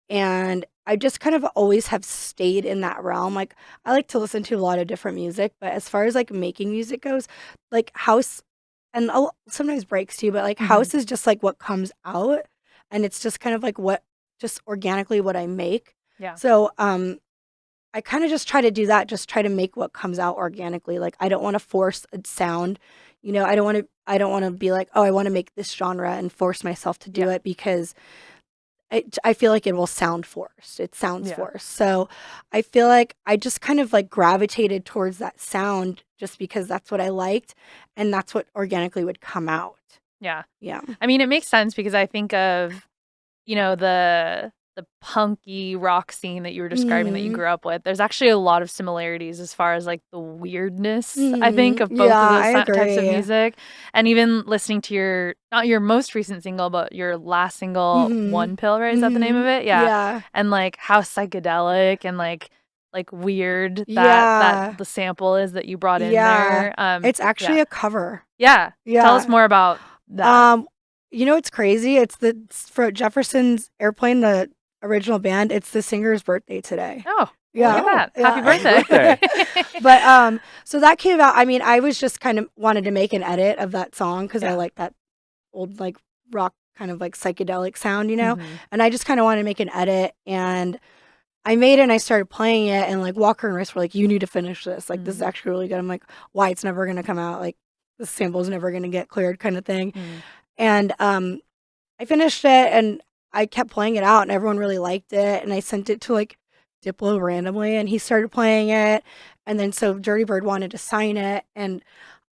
and I just kind of always have stayed in that realm. Like, I like to listen to a lot of different music, but as far as, like, making music goes, like, house and sometimes breaks too, but, like, Mhm. house is just, like, what comes out, and it's just kind of, like, what just organically what I make. Yeah. So, I kinda just try to do that, just try to make what comes out organically. Like, I don't wanna force a sound, I don't wanna be like, "Oh, I wanna make this genre," and force myself to do Yeah. it because I feel like it will sound forced. It sounds Yeah. forced. So, I feel like I just kind of, like, gravitated towards that sound just because that's what I liked, and that's what organically would come out. Yeah. Yeah. I mean, it makes sense because I think of, the the punky rock scene that you were describing that you grew up with, there's actually a lot of similarities as far as like the weirdness, I think, of both of those types of music. And even listening to not your most recent single, but your last single, One Pill, right? Is that the name of it? Yeah. And like how psychedelic and like weird that the sample is that you brought in there. It's actually a cover. Yeah. Tell us more about that. You know, it's crazy. It's for Jefferson's Airplane, the original band. It's the singer's birthday today. Oh, yeah. Look at that. Happy birthday. But so that came out. I mean, I was just kind of wanted to make an edit of that song because I like that old like rock kind of like psychedelic sound, you know? And I just kind of wanted to make an edit, and I made it and I started playing it, and like Walker and Riss were like, you need to finish this. Like, this is actually really good. I'm like, why? It's never going to come out. Like, the sample's never going to get cleared kind of thing. And I finished it and I kept playing it out, and everyone really liked it. And I sent it to like Diplo randomly, and he started playing it. And then so Dirty Bird wanted to sign it. And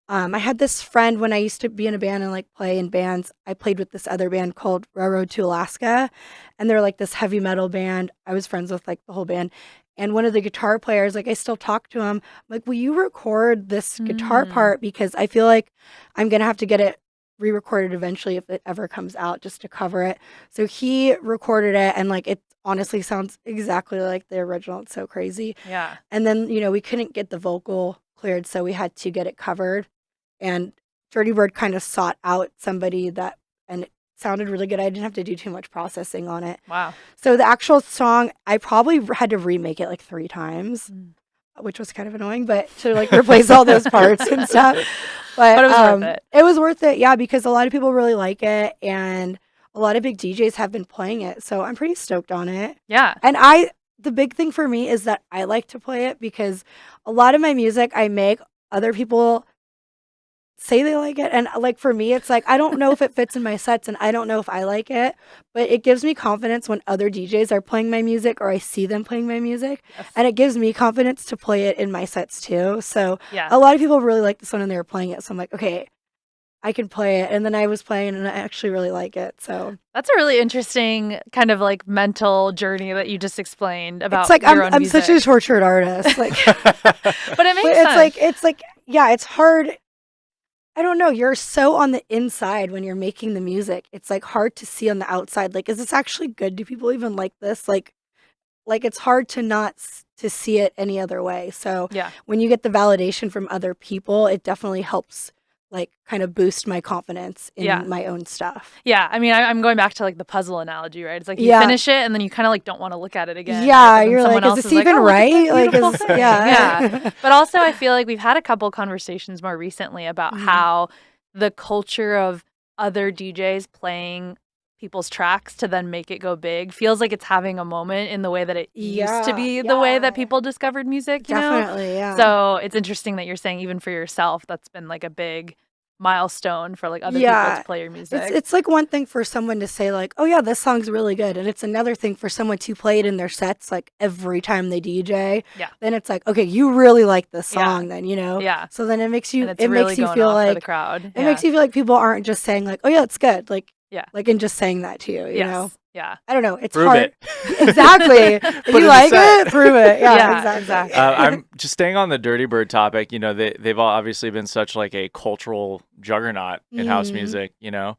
I had this friend when I used to be in a band and like play in bands. I played with this other band called Railroad to Alaska, and they're like this heavy metal band. I was friends with like the whole band. And one of the guitar players, like I still talk to him. I'm like, will you record this guitar part? Because I feel like I'm going to have to get it re-recorded eventually if it ever comes out, just to cover it. So he recorded it, and like it honestly sounds exactly like the original. It's so crazy. Yeah. And then, you know, we couldn't get the vocal cleared, so we had to get it covered. And Dirty Bird kind of sought out somebody that, and it sounded really good. I didn't have to do too much processing on it. Wow. So the actual song, I probably had to remake it like 3 times, which was kind of annoying, but to like replace all those parts and stuff. But it was worth it. It was worth it, yeah, because a lot of people really like it, and a lot of big DJs have been playing it. So I'm pretty stoked on it. Yeah. And the big thing for me is that I like to play it, because a lot of my music I make, other people say they like it, and like for me it's like I don't know if it fits in my sets, and I don't know if I like it, but it gives me confidence when other DJs are playing my music or I see them playing my music. And it gives me confidence to play it in my sets too. So a lot of people really like this one and they were playing it, so I'm like, okay, I can play it. And then I was playing and I actually really like it. So that's a really interesting kind of like mental journey that you just explained about. It's like your own I'm music. such a tortured artist, like but it makes sense. It's like yeah, it's hard. I don't know. You're so on the inside when you're making the music. It's like hard to see on the outside. Like, is this actually good? Do people even like this? Like it's hard to not to see it any other way. So when you get the validation from other people, it definitely helps like kind of boost my confidence in my own stuff. Yeah. I mean, I'm going back to like the puzzle analogy, right? It's like you finish it and then you kind of like don't want to look at it again. Yeah. Right? You're like, is this even right? Like, yeah. But also I feel like we've had a couple conversations more recently about how the culture of other DJs playing people's tracks to then make it go big feels like it's having a moment in the way that it used to be the way that people discovered music, you know? Yeah. So it's interesting that you're saying even for yourself, that's been like a big milestone for like other people to play your music. It's like one thing for someone to say like, oh yeah, this song's really good. And it's another thing for someone to play it in their sets like every time they DJ. Yeah. Then it's like, okay, you really like this song then, you know? Yeah. So then it makes you really makes you feel like the crowd. It makes you feel like people aren't just saying like, oh yeah, it's good. Like like and just saying that to you, you know? Yeah. I don't know. It's Prove hard. It. Exactly. If you like it, prove it. Yeah, exactly. I'm just staying on the Dirty Bird topic. You know, they've all obviously been such like a cultural juggernaut in house music, you know?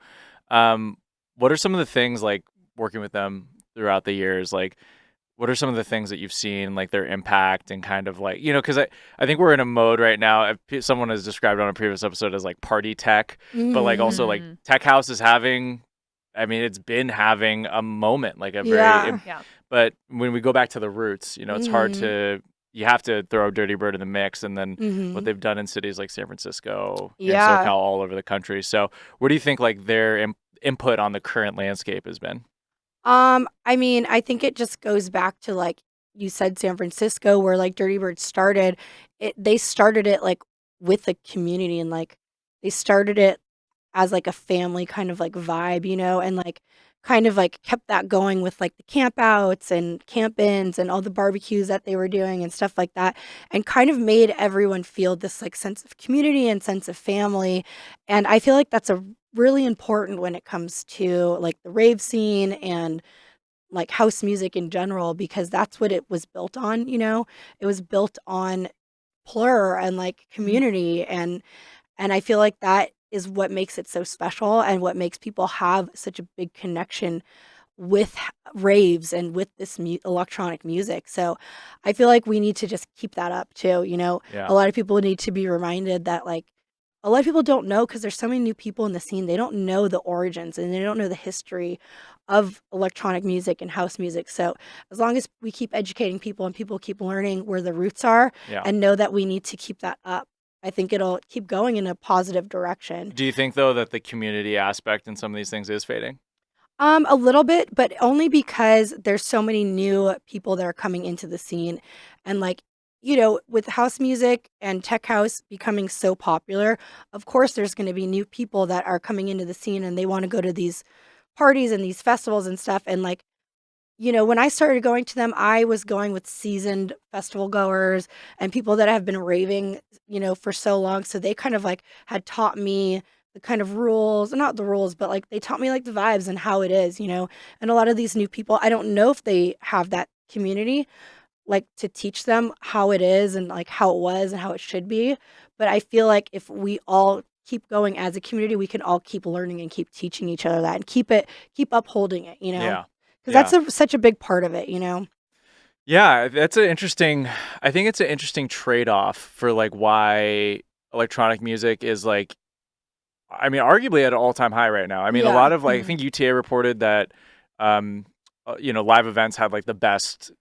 What are some of the things like working with them throughout the years? Like, what are some of the things that you've seen, like their impact and kind of like, you know, because I think we're in a mode right now. Someone has described on a previous episode as like party tech, but like also like tech house is having, I mean, it's been having a moment, like a very, but when we go back to the roots, you know, it's hard to, you have to throw Dirty Bird in the mix, and then what they've done in cities like San Francisco and SoCal all over the country. So what do you think like their input on the current landscape has been? I mean, I think it just goes back to like you said, San Francisco, where like Dirty Bird started. They started it like with a community, and like they started it as like a family kind of like vibe, you know, and like kind of like kept that going with like the campouts and camp-ins and all the barbecues that they were doing and stuff like that, and kind of made everyone feel this like sense of community and sense of family. And I feel like that's a really important when it comes to like the rave scene and like house music in general, because that's what it was built on, it was built on plur and like community, and I feel like that is what makes it so special and what makes people have such a big connection with raves and with this electronic music. So I feel like we need to just keep that up too. Yeah. A lot of people need to be reminded that like a lot of people don't know, because there's so many new people in the scene. They don't know the origins and they don't know the history of electronic music and house music. So as long as we keep educating people and people keep learning where the roots are and know that we need to keep that up, I think it'll keep going in a positive direction. Do you think, though, that the community aspect in some of these things is fading? A little bit, but only because there's so many new people that are coming into the scene. And like, with house music and tech house becoming so popular, of course there's going to be new people that are coming into the scene and they want to go to these parties and these festivals and stuff. And like, when I started going to them, I was going with seasoned festival goers and people that have been raving, for so long. So they kind of like had taught me the kind of rules, not the rules, but like they taught me like the vibes and how it is, and a lot of these new people, I don't know if they have that community like to teach them how it is and like how it was and how it should be. But I feel like if we all keep going as a community, we can all keep learning and keep teaching each other that and keep upholding it, Yeah. Because that's such a big part of it, Yeah, that's an interesting, I think it's an interesting trade-off for like why electronic music is like, I mean, arguably at an all-time high right now. I mean, a lot of like, I think UTA reported that, live events had like the best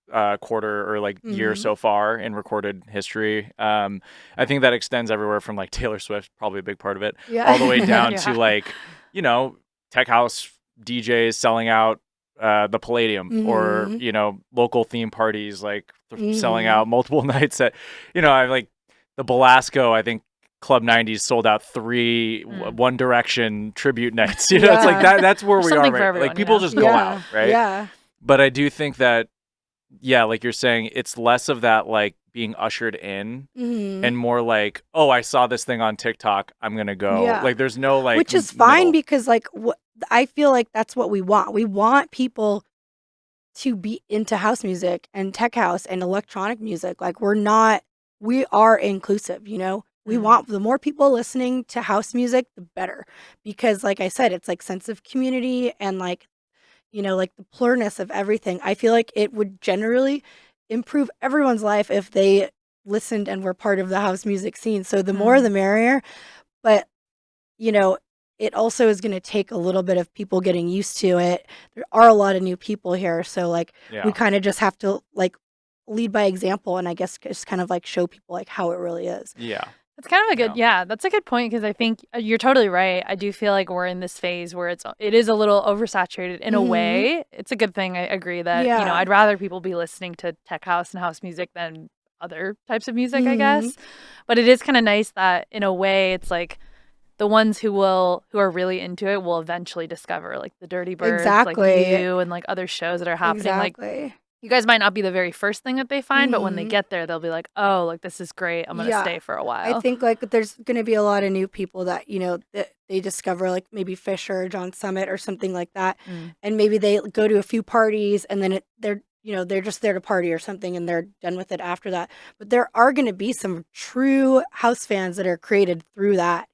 quarter or like year so far in recorded history. I think that extends everywhere from like Taylor Swift, probably a big part of it, all the way down to like, tech house DJs selling out the Palladium or, local theme parties, like selling out multiple nights at, I like the Belasco, I think Club 90s sold out 3 One Direction tribute nights. It's like that's where we are, right? Everyone, like people just go out, right? Yeah. But I do think that, like you're saying, it's less of that like being ushered in and more like, oh, I saw this thing on TikTok, I'm gonna go. Yeah. Like there's no like, which is fine because like I feel like that's what we want. We want people to be into house music and tech house and electronic music. Like we are inclusive, We want the more people listening to house music, the better. Because like I said, it's like sense of community and like, like the plurness of everything. I feel like it would generally improve everyone's life if they listened and were part of the house music scene. So the more the merrier. But, it also is going to take a little bit of people getting used to it. There are a lot of new people here. So like we kind of just have to like lead by example and I guess just kind of like show people like how it really is. Yeah. That's kind of a good, that's a good point because I think you're totally right. I do feel like we're in this phase where it is a little oversaturated in a way. It's a good thing. I agree that, I'd rather people be listening to tech house and house music than other types of music, I guess. But it is kind of nice that in a way it's like the ones who are really into it will eventually discover like the DIRTYBIRD, like you and like other shows that are happening. Exactly. Like, you guys might not be the very first thing that they find, but when they get there, they'll be like, oh, like this is great. I'm going to stay for a while. I think like there's going to be a lot of new people that, that they discover like maybe Fisher or John Summit or something like that. And maybe they go to a few parties and then they're just there to party or something and they're done with it after that. But there are going to be some true house fans that are created through that,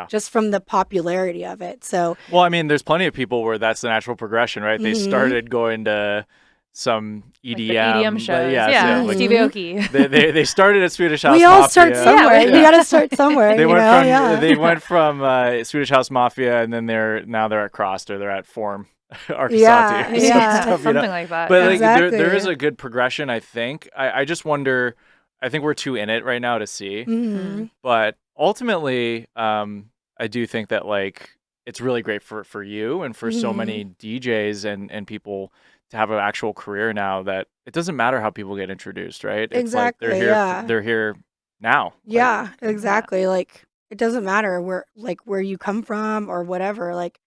just from the popularity of it. So, well, I mean, there's plenty of people where that's the natural progression, right? They started going to some EDM, like EDM shows. Like, Stevie Aoki. They started at Swedish House Mafia. We all start somewhere. We got to start somewhere. They went from Swedish House Mafia, and then they're at Crossed or they're at Form Arcasati. Something like that. But like, there is a good progression, I think. I just wonder. I think we're too in it right now to see. But ultimately, I do think that like it's really great for you and for so many DJs and people to have an actual career now that it doesn't matter how people get introduced, right? Exactly. It's like they're here now. Yeah, exactly. Like it doesn't matter where you come from or whatever. Like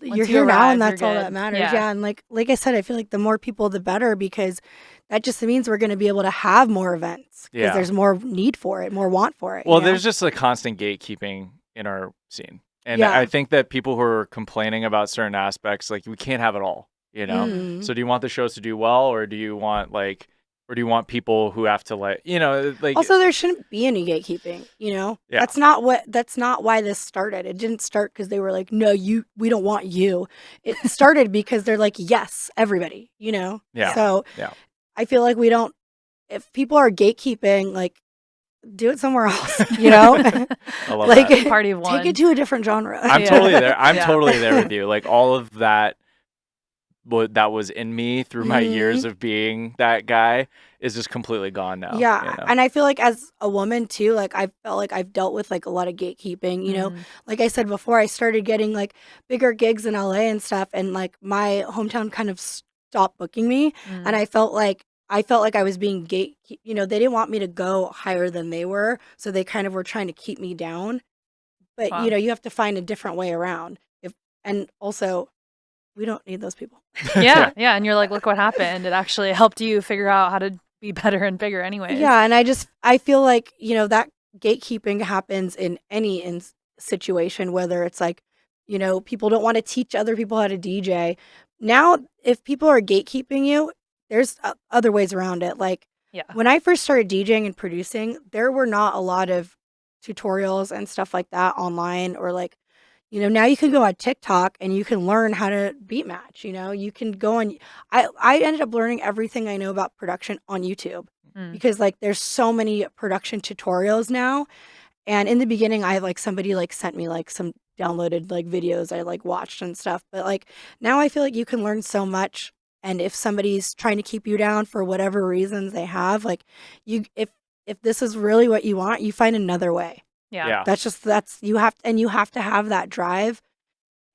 you're here now and that's all that matters. Yeah. And like I said, I feel like the more people the better because that just means we're going to be able to have more events because there's more need for it, more want for it. Well, there's just a constant gatekeeping in our scene. And I think that people who are complaining about certain aspects, like we can't have it all. you know? Mm. So do you want the shows to do well, or do you want people who have to like, Also, there shouldn't be any gatekeeping, you know? Yeah. That's not why this started. It didn't start because they were like, no, we don't want you. It started because they're like, yes, everybody, you know? Yeah. So Yeah. I feel like if people are gatekeeping, like, do it somewhere else, you know? I love like, that. Party of one. Take it to a different genre. I'm totally there. I'm Yeah. totally there with you. Like all of that that was in me through my years of being that guy is just completely gone now. Yeah. You know? And I feel like as a woman too, like I felt like I've dealt with like a lot of gatekeeping, you know, like I said before, I started getting like bigger gigs in LA and stuff. And like my hometown kind of stopped booking me. And I felt like I was being they didn't want me to go higher than they were. So they kind of were trying to keep me down. But, Wow. you know, you have to find a different way around. And also, we don't need those people. Yeah. And you're like, look what happened. It actually helped you figure out how to be better and bigger anyways. Yeah, and I feel like, you know, that gatekeeping happens in any situation, whether it's like, you know, people don't want to teach other people how to DJ. Now, if people are gatekeeping you, there's other ways around it. Like, when I first started DJing and producing, there were not a lot of tutorials and stuff like that online, or like, you know, now you can go on TikTok and you can learn how to beat match, you know, you can go on. I ended up learning everything I know about production on YouTube because like there's so many production tutorials now. And in the beginning, I like somebody like sent me like some downloaded like videos I like watched and stuff. But like now I feel like you can learn so much. And if somebody's trying to keep you down for whatever reasons they have, like if this is really what you want, you find another way. Yeah. You have to have that drive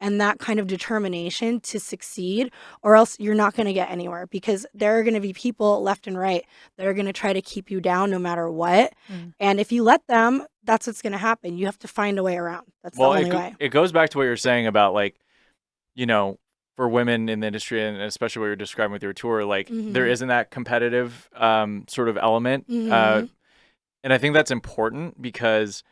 and that kind of determination to succeed, or else you're not going to get anywhere, because there are going to be people left and right that are going to try to keep you down no matter what. And if you let them, that's what's going to happen. You have to find a way around. That's the only way. It goes back to what you're saying about like, you know, for women in the industry, and especially what you're describing with your tour, like there isn't that competitive sort of element. And I think that's important, because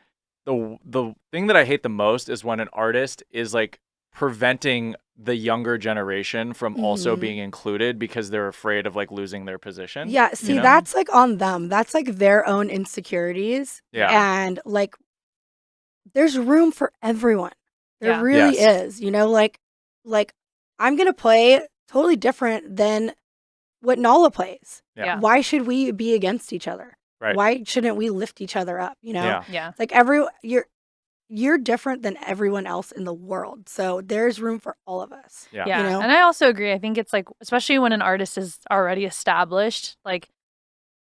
the thing that I hate the most is when an artist is like preventing the younger generation from also being included because they're afraid of like losing their position. Yeah, see, that's like on them. That's like their own insecurities. Yeah. And like there's room for everyone. There really is, you know, like I'm going to play totally different than what Nala plays. Yeah. Why should we be against each other? Right. Why shouldn't we lift each other up, you know? Yeah. It's like you're different than everyone else in the world. So there's room for all of us. Yeah. Yeah. You know? And I also agree. I think it's like, especially when an artist is already established, like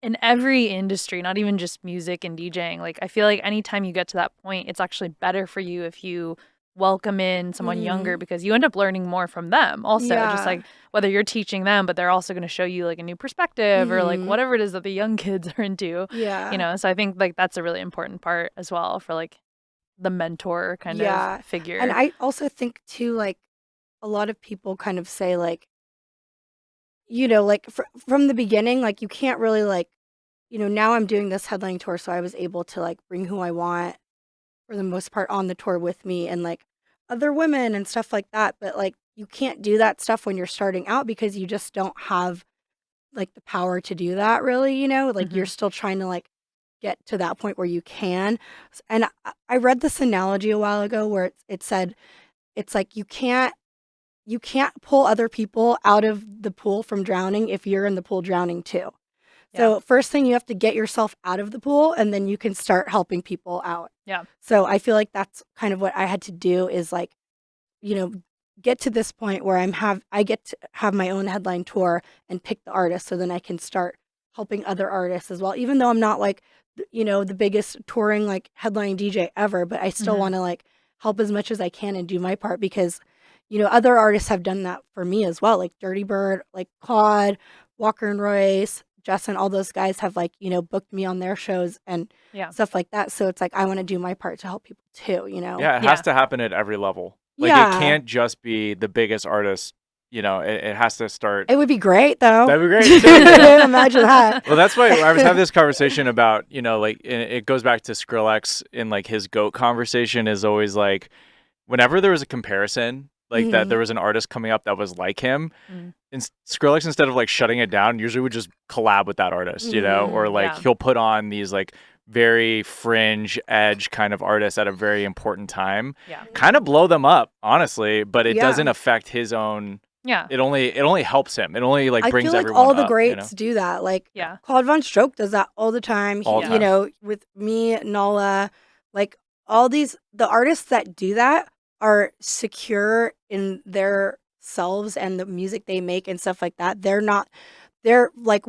in every industry, not even just music and DJing, like I feel like anytime you get to that point, it's actually better for you if you welcome in someone younger, because you end up learning more from them also. Just like whether you're teaching them, but they're also going to show you like a new perspective or like whatever it is that the young kids are into. Yeah. You know, so I think like that's a really important part as well for like the mentor kind of figure. And I also think too, like a lot of people kind of say like, you know, like from the beginning, like you can't really like, you know, now I'm doing this headlining tour, so I was able to like bring who I want for the most part on the tour with me, and like other women and stuff like that. But like you can't do that stuff when you're starting out, because you just don't have like the power to do that really, you know, like you're still trying to like get to that point where you can. And I read this analogy a while ago where it said it's like you can't pull other people out of the pool from drowning if you're in the pool drowning too. So first thing, you have to get yourself out of the pool, and then you can start helping people out. Yeah. So I feel like that's kind of what I had to do, is like, you know, get to this point where I get to have my own headline tour and pick the artist, so then I can start helping other artists as well. Even though I'm not like, you know, the biggest touring like headline DJ ever, but I still want to like help as much as I can and do my part, because, you know, other artists have done that for me as well. Like DIRTYBIRD, like Claude, Walker and Royce, Justin, all those guys have like, you know, booked me on their shows and stuff like that. So it's like, I want to do my part to help people too, you know? Yeah, it has to happen at every level. Like it can't just be the biggest artist, you know, it has to start. It would be great though. That'd be great too. Imagine that. Well, that's why I was having this conversation about, you know, like it goes back to Skrillex in like his GOAT conversation is always like, whenever there was a comparison like that there was an artist coming up that was like him. And Skrillex, instead of like shutting it down, usually would just collab with that artist, you know, or like he'll put on these like very fringe edge kind of artists at a very important time, kind of blow them up, honestly, but it doesn't affect his own. It only helps him. It only like brings everyone up. I feel like all the up, greats do that. Like Claude Von Stroke does that all the time. You know, with me, Nala, like all the artists that do that are secure in their selves and the music they make and stuff like that. They're like,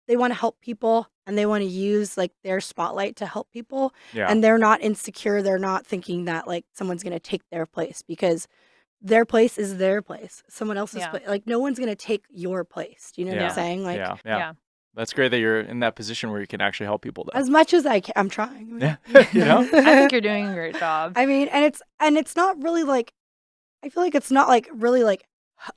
they want to help people and they want to use like their spotlight to help people. And they're not insecure. They're not thinking that like someone's going to take their place, because their place is their place. Someone else's place. Like no one's going to take your place. Do you know what I'm saying? Like, That's great that you're in that position where you can actually help people, though. As much as I can, I'm trying. Yeah. You know? I think you're doing a great job. I mean, and it's not really like, I feel like it's not like really like,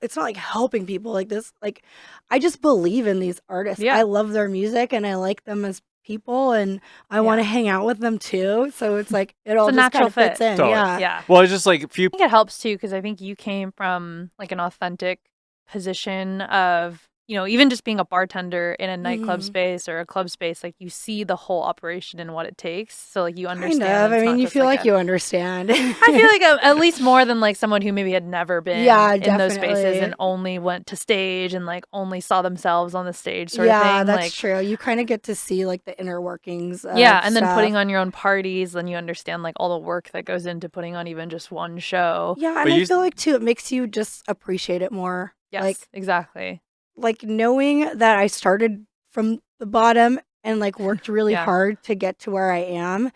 it's not like helping people like this. Like, I just believe in these artists. I love their music and I like them as people and I want to hang out with them too. So it's like, it all just kind of fits in. Totally. Yeah. Well, it's just like I think it helps too, because I think you came from like an authentic position of, you know, even just being a bartender in a nightclub space or a club space, like you see the whole operation and what it takes. So like you understand. Kind of. I mean, you feel like you understand. I feel like at least more than like someone who maybe had never been in those spaces and only went to stage and like only saw themselves on the stage sort of thing. Yeah, that's like, true. You kind of get to see like the inner workings. And then putting on your own parties, then you understand like all the work that goes into putting on even just one show. Yeah, and I feel like too, it makes you just appreciate it more. Yes, like, exactly. Like knowing that I started from the bottom and like worked really hard to get to where I am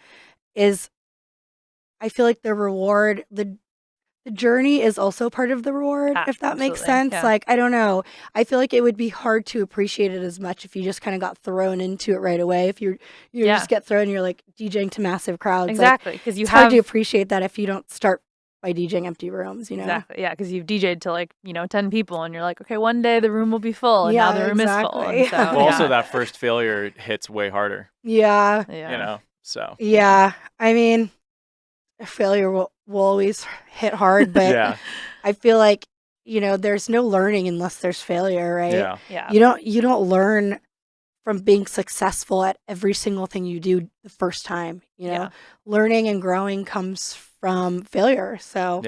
is, I feel like the reward, the journey is also part of the reward, if that makes sense. Like, I don't know. I feel like it would be hard to appreciate it as much if you just kind of got thrown into it right away. If you just get thrown, you're like DJing to massive crowds. Exactly. Because it's hard to appreciate that if you don't start by DJing empty rooms, you know? Exactly. Yeah, because you've DJed to like, 10 people and you're like, okay, one day the room will be full and now the room is full. And so, well, also that first failure hits way harder. Yeah. You know, so. Yeah. I mean, failure will always hit hard, but I feel like, there's no learning unless there's failure, right? Yeah. You don't learn from being successful at every single thing you do the first time, Learning and growing comes from failure. So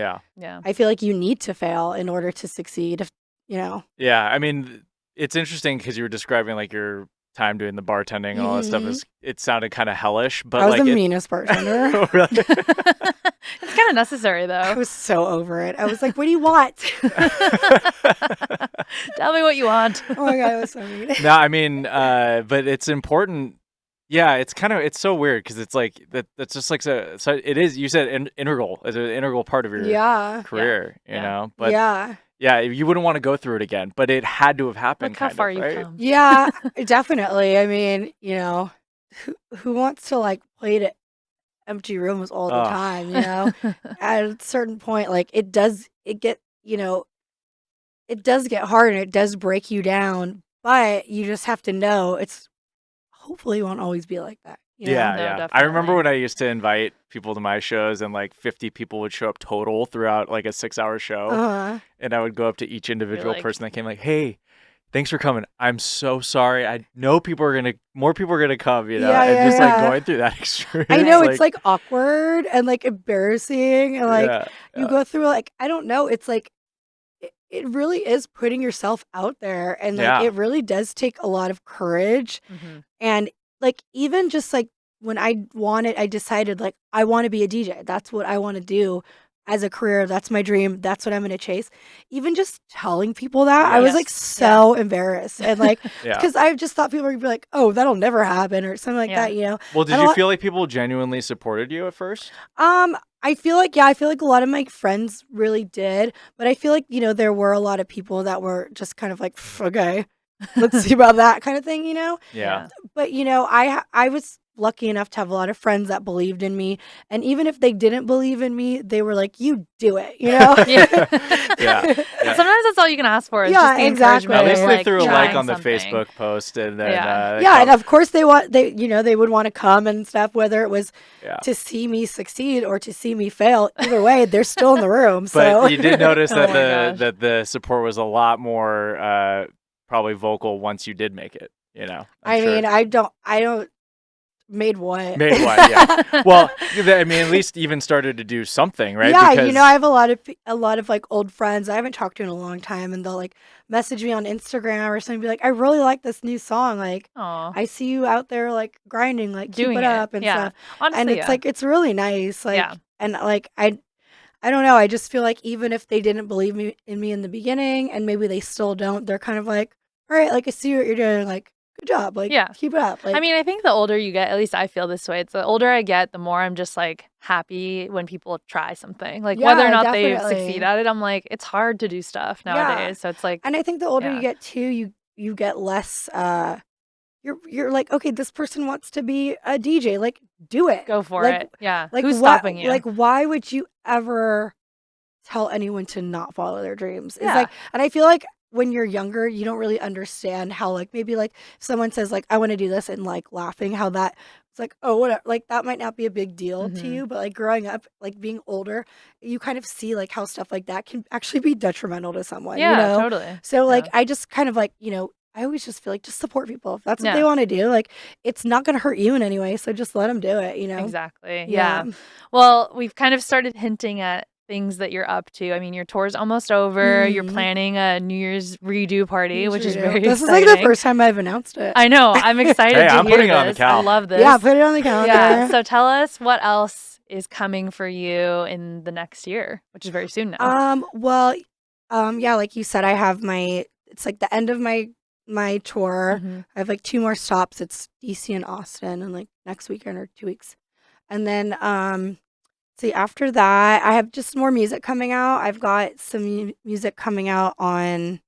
I feel like you need to fail in order to succeed, Yeah, I mean, it's interesting because you were describing like your time doing the bartending and all that stuff. It sounded kind of hellish, but I was the meanest bartender. Oh, really? It's kind of necessary though. I was so over it. I was like, what do you want? Tell me what you want. Oh my God, it was so mean. No, I mean, but it's important. Yeah, it's so weird because it's like that's just like so it is. You said integral as an integral part of your career, you know. But you wouldn't want to go through it again. But it had to have happened. Look how far you've come. Yeah, definitely. I mean, who wants to like play to empty rooms all the time? At a certain point, like it does get hard and it does break you down. But you just have to know it's. Hopefully it won't always be like that. Yeah. I remember when I used to invite people to my shows and like 50 people would show up total throughout like a 6-hour show. And I would go up to each individual person that came like, hey, thanks for coming. I'm so sorry. I know more people are going to come, and just like going through that experience. I know it's like awkward and like embarrassing. And like you go through like, I don't know. It's like, it really is putting yourself out there, and like it really does take a lot of courage. And like even just like when I decided like I want to be a DJ. That's what I want to do as a career. That's my dream. That's what I'm going to chase. Even just telling people that, I was like so embarrassed, and like because I just thought people would be like, "Oh, that'll never happen," or something like that. Well, did you feel like people genuinely supported you at first? I feel like a lot of my friends really did, but I feel like there were a lot of people that were just kind of like, okay, let's see about that kind of thing, Yeah. But I was lucky enough to have a lot of friends that believed in me. And even if they didn't believe in me, they were like, you do it, you know? Yeah. Yeah. Sometimes that's all you can ask for is Yeah, just the exactly. encouragement At least of, they like, threw a like trying on the something. Facebook post, and then Yeah, and of course they would want to come and stuff, whether it was to see me succeed or to see me fail. Either way, they're still in the room. But So you did notice Oh that my gosh. that the support was a lot more probably vocal once you did make it. You know, I sure. mean, I don't made what? Made what? Yeah. Well, I mean, at least even started to do something, right? Yeah, Because you know, I have a lot of like old friends I haven't talked to in a long time, and they'll like message me on Instagram or something, and be like, "I really like this new song. Like, Aw. I see you out there like grinding, like keep Doing it it. up and Yeah. stuff." Honestly, And it's yeah. like it's really nice. Like, Yeah. and like I don't know. I just feel like even if they didn't believe in me in the beginning, and maybe they still don't, they're kind of like, "All right, like I see what you're doing. Like, good job. Like, Yeah. keep it up." Like, I mean, I think the older you get, at least I feel this way. It's the older I get, the more I'm just like happy when people try something. Like whether or yeah, not they definitely. succeed at it, I'm like, it's hard to do stuff Yeah. nowadays. So it's like, And I think the older yeah. you get too, you get less. You're like, okay, this person wants to be a DJ. Like, do it. Go for Like, it. Yeah. like Who's what? stopping you? Like, why would you ever tell anyone to not follow their dreams? It's Yeah. like, and I feel like when you're younger, you don't really understand how like maybe like someone says like I want to do this and like laughing how that it's like oh whatever like that might not be a big deal to Mhm. you, but like growing up like being older, you kind of see like how stuff like that can actually be detrimental to someone. Yeah, You know? totally. So like Yeah. I just kind of like I always just feel like just support people if that's what Yeah. they want to do. Like it's not gonna hurt you in any way, so just let them do it. You know? Exactly. Yeah. Yeah. Well, we've kind of started hinting at things that you're up to. I mean, your tour's almost over. You're Mhm. planning a New Year's redo party, which is Usually do. very This exciting. is like the first time I've announced it. I know. I'm excited Hey, to I'm hear putting it this. on the cal. I love this. Yeah, put it on the calendar. Yeah. So tell us what else is coming for you in the next year, which is very soon now. Well, yeah, like you said, I have it's like the end of my tour. Mhm. I have like 2 more stops. It's DC and Austin and like next weekend or 2 weeks. And then see after that, I have just more music coming out. I've got some music coming out on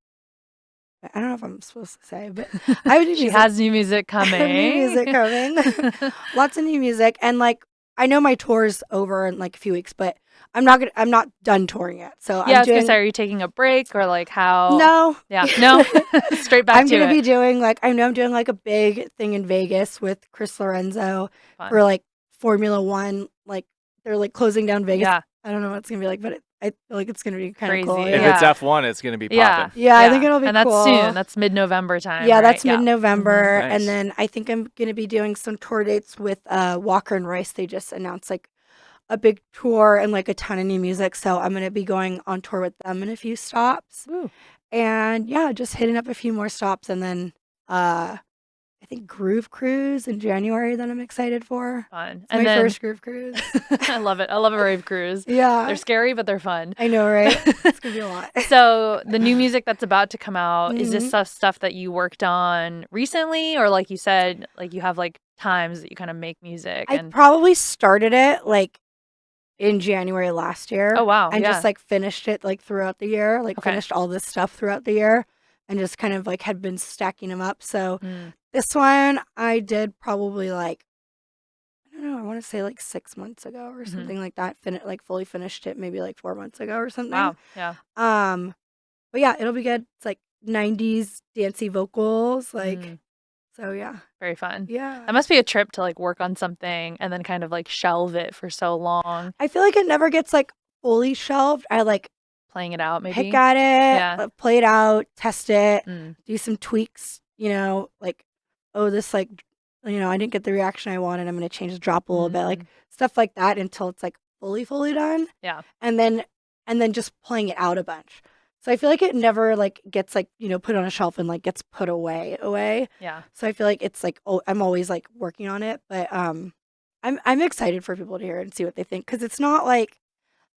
I don't know if I'm supposed to say, but I have new She music. has new music I have coming. new music coming. Lots of new music and like I know my tour's over in like a few weeks, but I'm not done touring yet. So Yeah, I'm I was gonna doing say, are you taking a break or like how? No. Yeah. No. Straight back I'm to gonna it. be doing like I know I'm doing like a big thing in Vegas with Chris Lorenzo Fun. for like Formula One. Like they're like closing down Vegas. Yeah. I don't know what it's gonna be like, but I feel like it's gonna be kind of Crazy. cool. if Yeah. it's F1, it's gonna be Yeah. popping. Yeah, I think it'll be and that's cool. soon. That's mid-November time. Yeah, right? that's Yeah. mid-November, Nice. and then I think I'm gonna be doing some tour dates with Walker and Royce. They just announced like a big tour and like a ton of new music, so I'm gonna be going on tour with them in a few stops. Woo. And yeah, just hitting up a few more stops, and then I think Groove Cruise in January that I'm excited for. Fun. It's And my then first Groove Cruise. I love it. I love a rave cruise. Yeah, They're scary, but they're fun. I know, right? It's gonna be a lot. So the new music that's about to come out, is this Mhm. stuff that you worked on recently, or like you said, like you have like times that you kind of make music? I And probably started it like in January last year. Oh, wow, And yeah. just like finished it like throughout the year, like Okay. finished all this stuff throughout the year, and just kind of like had been stacking them up. So Mm. this one I did probably like I don't know, I want to say like 6 months ago or Mhm. something like that. Like fully finished it maybe like 4 months ago or something. Wow. Yeah. But yeah, it'll be good. It's like 90s dancey vocals, like Mm. so yeah. Very fun. Yeah. That must be a trip to like work on something and then kind of like shelve it for so long, I feel like it never gets like fully shelved. I like playing it out maybe. pick at it, Yeah. play it out, test it, Mm. do some tweaks, like oh this like I didn't get the reaction I wanted. I'm going to change the drop a little bit, like stuff like that until it's like fully done. Yeah. And then just playing it out a bunch. So I feel like it never like gets like, put on a shelf and like gets put away. Yeah. So I feel like it's like I'm always like working on it, but I'm excited for people to hear it and see what they think cuz it's not like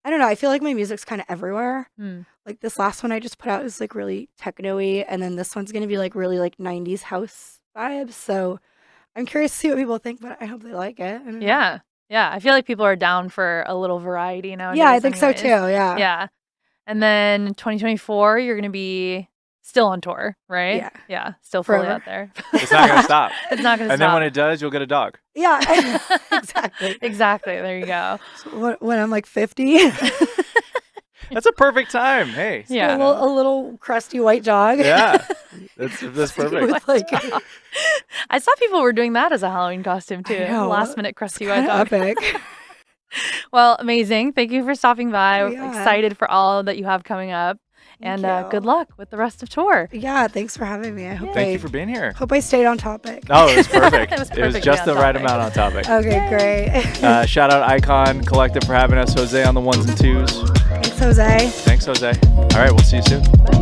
I don't know, I feel like my music's kind of everywhere. Mm. Like this last one I just put out is like really techno-y, and then this one's going to be like really like 90s house vibes. So I'm curious to see what people think, but I hope they like it. I don't know. Yeah. Yeah. I feel like people are down for a little variety nowadays. Yeah, I think so anyways. too. Yeah. Yeah. And then 2024, you're going to be still on tour, right? Yeah. Yeah. Still fully Forever. out there. It's not going to stop. It's not going to And stop. then when it does, you'll get a dog. Yeah, exactly. Exactly. There you go. So when I'm like 50, That's a perfect time. Hey. Yeah. a little crusty white dog. Yeah. That's perfect. With like I saw people were doing that as a Halloween costume too. know. Last minute crusty white kinda dog. epic. Well, amazing. Thank you for stopping by. Yeah. Excited for all that you have coming up. Thank And you. good luck with the rest of tour. Yeah, thanks for having me. I hope Thank you for being here. hope I stayed on topic. Oh, it was perfect. It was It was perfectly just on the right topic. amount on topic. Okay, great. Shout out Icon Collective for having us. Jose on the ones and twos. Thanks, Jose. Thanks, Jose. All right, we'll see you soon. Bye.